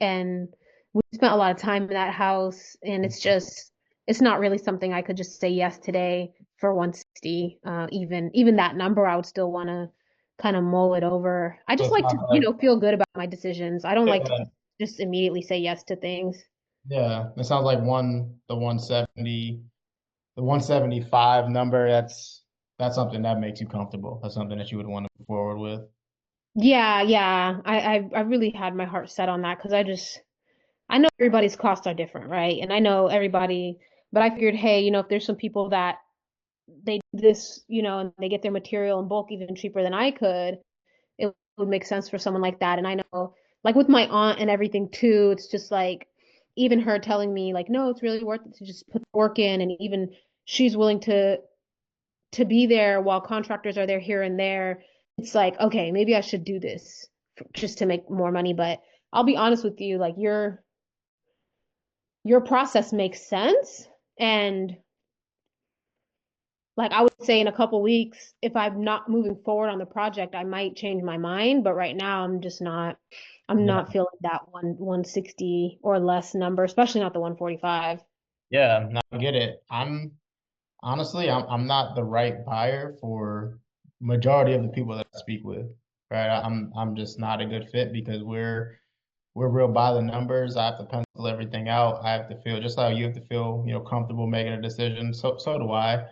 and we spent a lot of time in that house, and it's not really something I could just say yes today for 160. Even that number, I would still want to kind of mull it over. I So just it's like to, not like, feel good about my decisions. I don't like to yeah, just immediately say yes to things. yeah. It sounds like the 170, the 175 number, that's something that makes you comfortable. That's something that you would want to move forward with. Yeah, yeah. I really had my heart set on that because I know everybody's costs are different, right? And I know everybody, but I figured, hey, if there's some people that they do this, and they get their material in bulk even cheaper than I could, it would make sense for someone like that. And I know, like with my aunt and everything too, it's just like even her telling me, like, no, it's really worth it to just put the work in, and even she's willing to be there while contractors are there here and there. It's like, okay, maybe I should do this just to make more money. But I'll be honest with you, like your process makes sense. And like I would say in a couple weeks, if I'm not moving forward on the project, I might change my mind. But right now I'm Yeah. not feeling that 160 or less number, especially not the 145. Yeah, no, I get it. Honestly, I'm not the right buyer for majority of the people that I speak with, right? I'm just not a good fit because we're real by the numbers. I have to pencil everything out. I have to feel just like you have to feel, comfortable making a decision. So do I.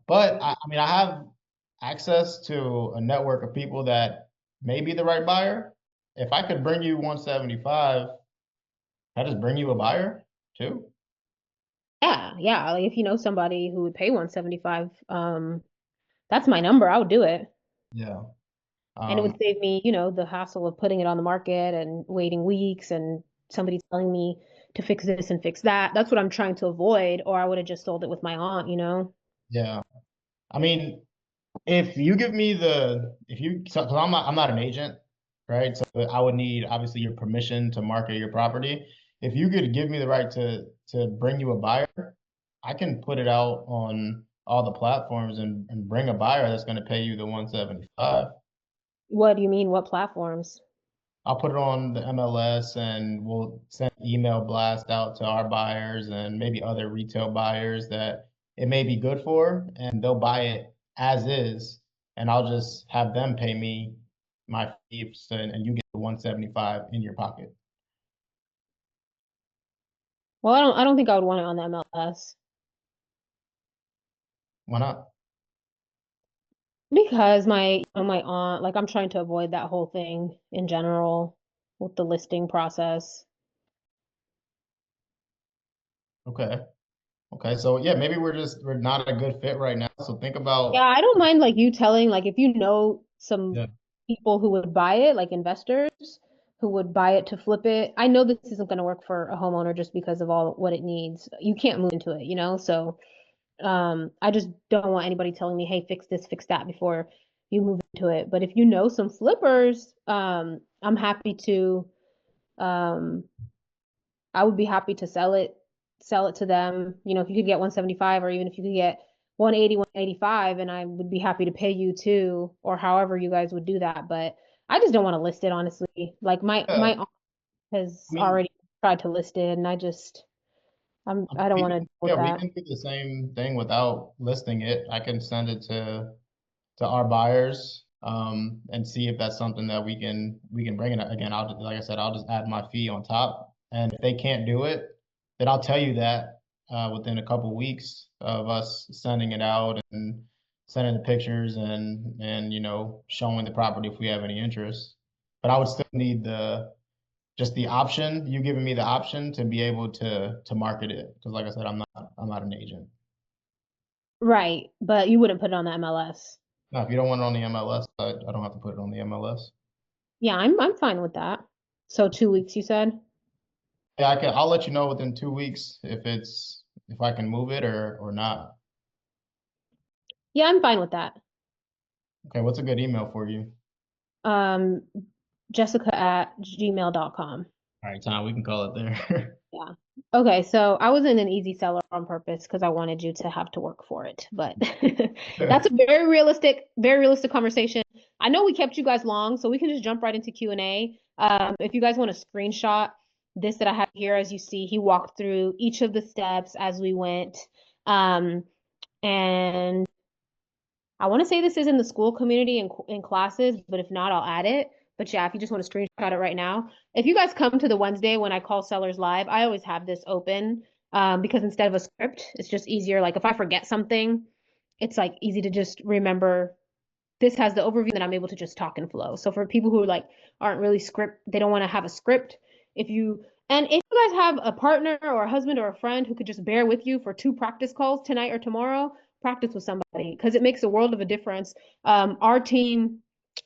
But I mean, I have access to a network of people that may be the right buyer. If I could bring you 175, I just bring you a buyer too. Yeah, yeah. Like if you know somebody who would pay 175, that's my number. I would do it. Yeah. And it Um, would save me, the hassle of putting it on the market and waiting weeks and somebody telling me to fix this and fix that. That's what I'm trying to avoid, or I would have just sold it with my aunt. yeah. I mean, if you give me if you, so, cause I'm not an agent, right? So I would need obviously your permission to market your property. If you could give me the right to bring you a buyer, I can put it out on all the platforms and bring a buyer that's going to pay you the 175. What do you mean? What platforms? I'll put it on the MLS and we'll send email blast out to our buyers and maybe other retail buyers that it may be good for, and they'll buy it as is, and I'll just have them pay me my fees, and you get the 175 in your pocket. Well, I don't think I would want it on the MLS Why not? because my aunt, like I'm trying to avoid that whole thing in general with the listing process. Okay. Okay. So yeah, maybe we're not a good fit right now. So think Yeah, about, I don't mind like you telling, like if you know some yeah, people who would buy it, like investors who would buy it to flip it. I know this isn't going to work for a homeowner just because of all what it needs. You can't move into it. So I just don't want anybody telling me, "Hey, fix this, fix that" before you move into it. But if you know some flippers, I'm happy to um I would be happy to sell it to them. If you could get 175 or even if you could get 180, 185, and I would be happy to pay you too, or however you guys would do that. But I just don't want to list it, honestly. Like yeah. my aunt has I mean, already tried to list it, and I don't want to deal with we that. can do the same thing without listing it. I can send it to our buyers. and see if that's something that we can bring it. Again, like I said, I'll just add my fee on top. And if they can't do it, then I'll tell you that within a couple weeks of us sending it out and sending the pictures and showing the property if we have any interest. But I would still need the just the option, you giving me the option to be able to market it. Because like I said, I'm not an agent. Right, but you wouldn't put it on the MLS. Now, if you don't want it on the MLS, I don't have to put it on the MLS. Yeah, I'm fine with that. So 2 weeks, you said? Yeah, I'll let you know within 2 weeks if I can move it or not. Yeah, I'm fine with that. Okay, what's a good email for you? Um, Jessica@gmail.com. All right, Tom, we can call it there. Yeah. Okay, so I wasn't an easy seller on purpose because I wanted you to have to work for it. But that's a very realistic conversation. I know we kept you guys long, so we can just jump right into Q&A. If you guys want to screenshot this that I have here, as you see, he walked through each of the steps as we went. And I want to say this is in the school community in classes, but if not, I'll add it. But yeah, if you just want to screenshot it right now. If you guys come to the Wednesday when I call sellers live, I always have this open because instead of a script, it's just easier. Like if I forget something, it's like easy to just remember. This has the overview that I'm able to just talk and flow. So for people who like aren't really they don't want to have a script. If you guys have a partner or a husband or a friend who could just bear with you for 2 practice calls tonight or tomorrow, practice with somebody because it makes a world of a difference. Our team,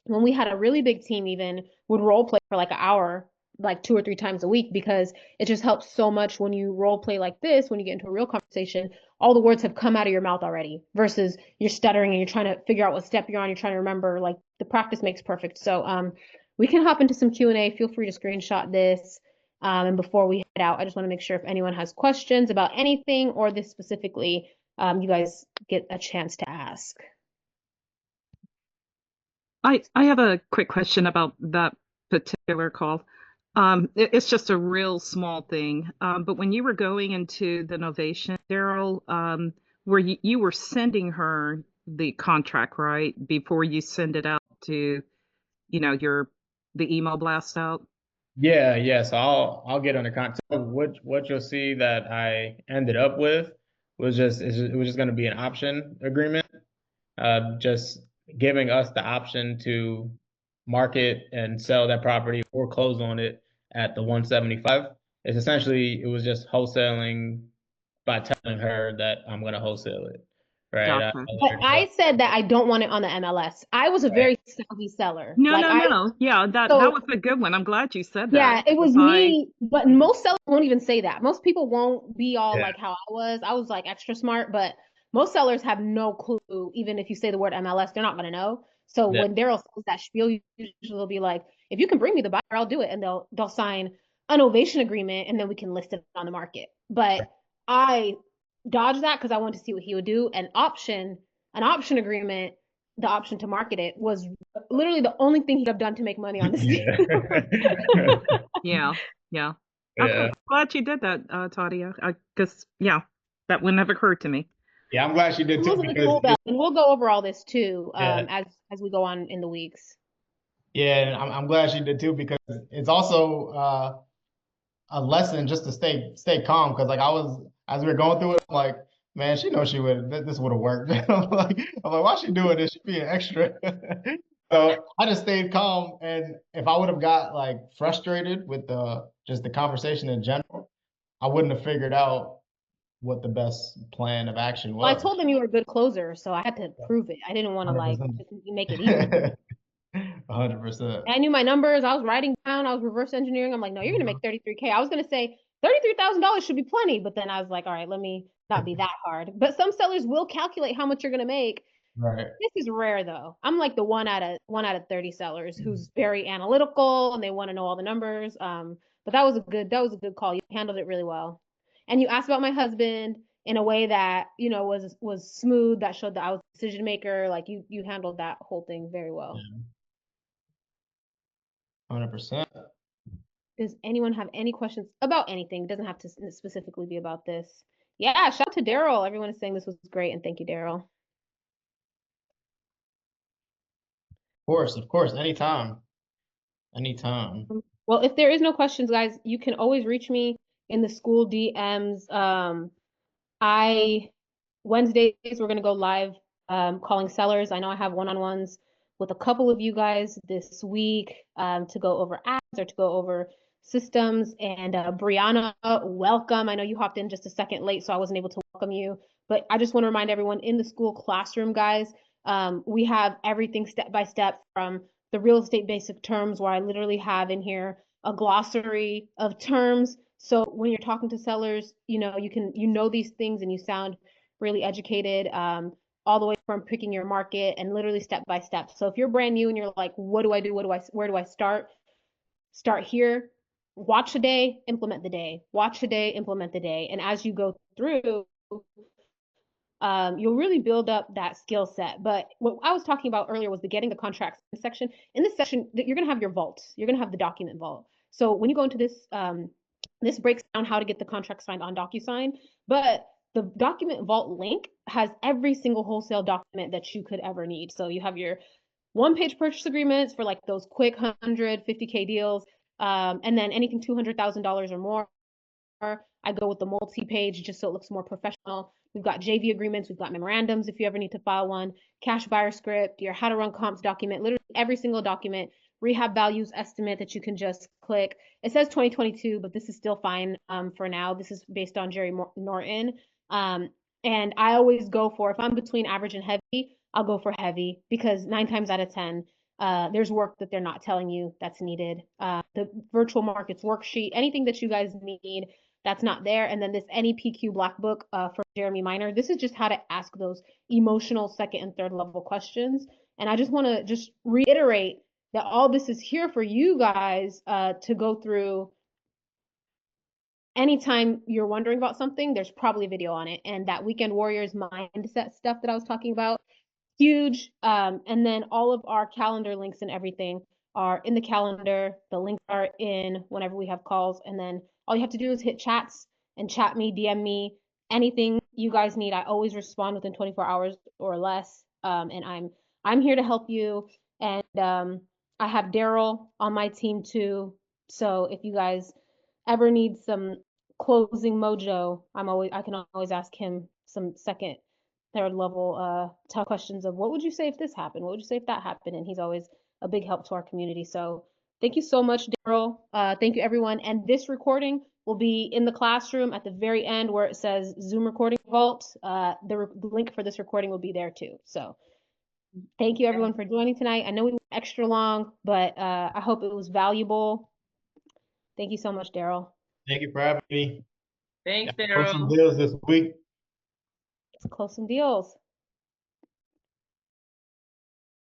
when we had a really big team, even would role play for like an hour, like 2 or 3 times a week, because it just helps so much when you role play like this, when you get into a real conversation, all the words have come out of your mouth already versus you're stuttering and you're trying to figure out what step you're on, you're trying to remember. Like the practice makes perfect. So we can hop into some Q&A. Feel free to screenshot this. And before we head out, I just want to make sure if anyone has questions about anything or this specifically, you guys get a chance to ask. I have a quick question about that particular call. It's just a real small thing. But when you were going into the novation, Daryl, where you were sending her the contract, right? Before you send it out to, the email blast out? Yeah. So I'll get on the content. What you'll see that I ended up with it was just going to be an option agreement, just giving us the option to market and sell that property or close on it at the 175. It was just wholesaling by telling her that I'm going to wholesale it, right? Gotcha. But I said that I don't want it on the MLS. I was a very savvy seller. No, no, no. Yeah, that So was a good one. I'm glad you said that. yeah, it was me, but most sellers won't even say that. Most people won't be all Yeah. like how I was. I was like extra smart, but most sellers have no clue. Even if you say the word MLS, they're not gonna know. So Yeah. when Daryl says that spiel, usually they'll be like, "If you can bring me the buyer, I'll do it," and they'll sign an ovation agreement, and then we can list it on the market. But I dodged that because I wanted to see what he would do. An option agreement, the option to market it was literally the only thing he'd have done to make money on this deal. Yeah, yeah. Yeah. Okay, glad you did that, Tadia. Because that wouldn't have occurred to me. Yeah, I'm glad she did too because And we'll go over all this too yeah. as we go on in the weeks. Yeah, and I'm glad she did too because it's also a lesson just to stay calm because like I was as we were going through it, I'm like, man, she knows this would have worked. I'm like, why she doing this? She being extra. So I just stayed calm, and if I would have got like frustrated with the conversation in general, I wouldn't have figured out what the best plan of action Well, I was. told them you were a good closer, so I had to prove it. I didn't want to like 100%. just make it easy. 100%. I knew my numbers. I was writing down. I was reverse engineering. I'm like, no, you're gonna make 33K. I was gonna say $33,000 should be plenty, but then I was like, all right, let me not be that hard. But some sellers will calculate how much you're gonna make. Right. This is rare though. I'm like the one out of 30 sellers who's very analytical and they want to know all the numbers. But that was a good call. You handled it really well. And you asked about my husband in a way that, was smooth, that showed that I was a decision maker. Like you handled that whole thing very well. 100%. Does anyone have any questions about anything? It doesn't have to specifically be about this. Yeah, shout out to Daryl. Everyone is saying this was great, and thank you, Daryl. Of course, anytime, anytime. Well, if there is no questions, guys, you can always reach me in the school DMs. I Wednesdays we're gonna go live calling sellers. I know I have one-on-ones with a couple of you guys this week to go over ads or to go over systems. And Brianna, welcome. I know you hopped in just a second late, so I wasn't able to welcome you. But I just want to remind everyone in the school classroom, guys, we have everything step by step from the real estate basic terms, where I literally have in here a glossary of terms. So when you're talking to sellers, you know these things and you sound really educated, all the way from picking your market and literally step by step. So if you're brand new and you're like, what do I do? Where do I start? Start here. Watch a day, implement the day. Watch a day, implement the day. And as you go through, you'll really build up that skill set. But what I was talking about earlier was the getting the contracts section. In this section, you're going to have your vault. You're going to have the document vault. So when you go into this, this breaks down how to get the contract signed on DocuSign. But the document vault link has every single wholesale document that you could ever need. So you have your one-page purchase agreements for like those quick 150K deals, and then anything $200,000 or more. I go with the multi-page just so it looks more professional. We've got JV agreements, we've got memorandums if you ever need to file one, cash buyer script, your how to run comps document, literally every single document, rehab values estimate that you can just click. It says 2022, but this is still fine for now. This is based on Jerry Norton. And I always go for, if I'm between average and heavy, I'll go for heavy because 9 times out of 10, there's work that they're not telling you that's needed. The virtual markets worksheet, anything that you guys need that's not there. And then this NEPQ Black Book for Jeremy Minor. This is just how to ask those emotional second and third level questions. And I just want to just reiterate that all this is here for you guys to go through. Anytime you're wondering about something, there's probably a video on it. And that Weekend Warriors mindset stuff that I was talking about, huge. And then all of our calendar links and everything are in the calendar. The links are in whenever we have calls. And then all you have to do is hit chats and chat me, DM me, anything you guys need. I always respond within 24 hours or less. And I'm here to help you. And I have Daryl on my team too. So if you guys ever need some closing mojo, I can always ask him some second, third level tough questions of what would you say if this happened? What would you say if that happened? And he's always a big help to our community. So thank you so much, Daryl. Thank you, everyone. And this recording will be in the classroom at the very end where it says Zoom recording vault. The link for this recording will be there too. So thank you, everyone, for joining tonight. I know we went extra long, but I hope it was valuable. Thank you so much, Daryl. Thank you for having me. Thanks, Close some Daryl. deals this week. Let's close some deals.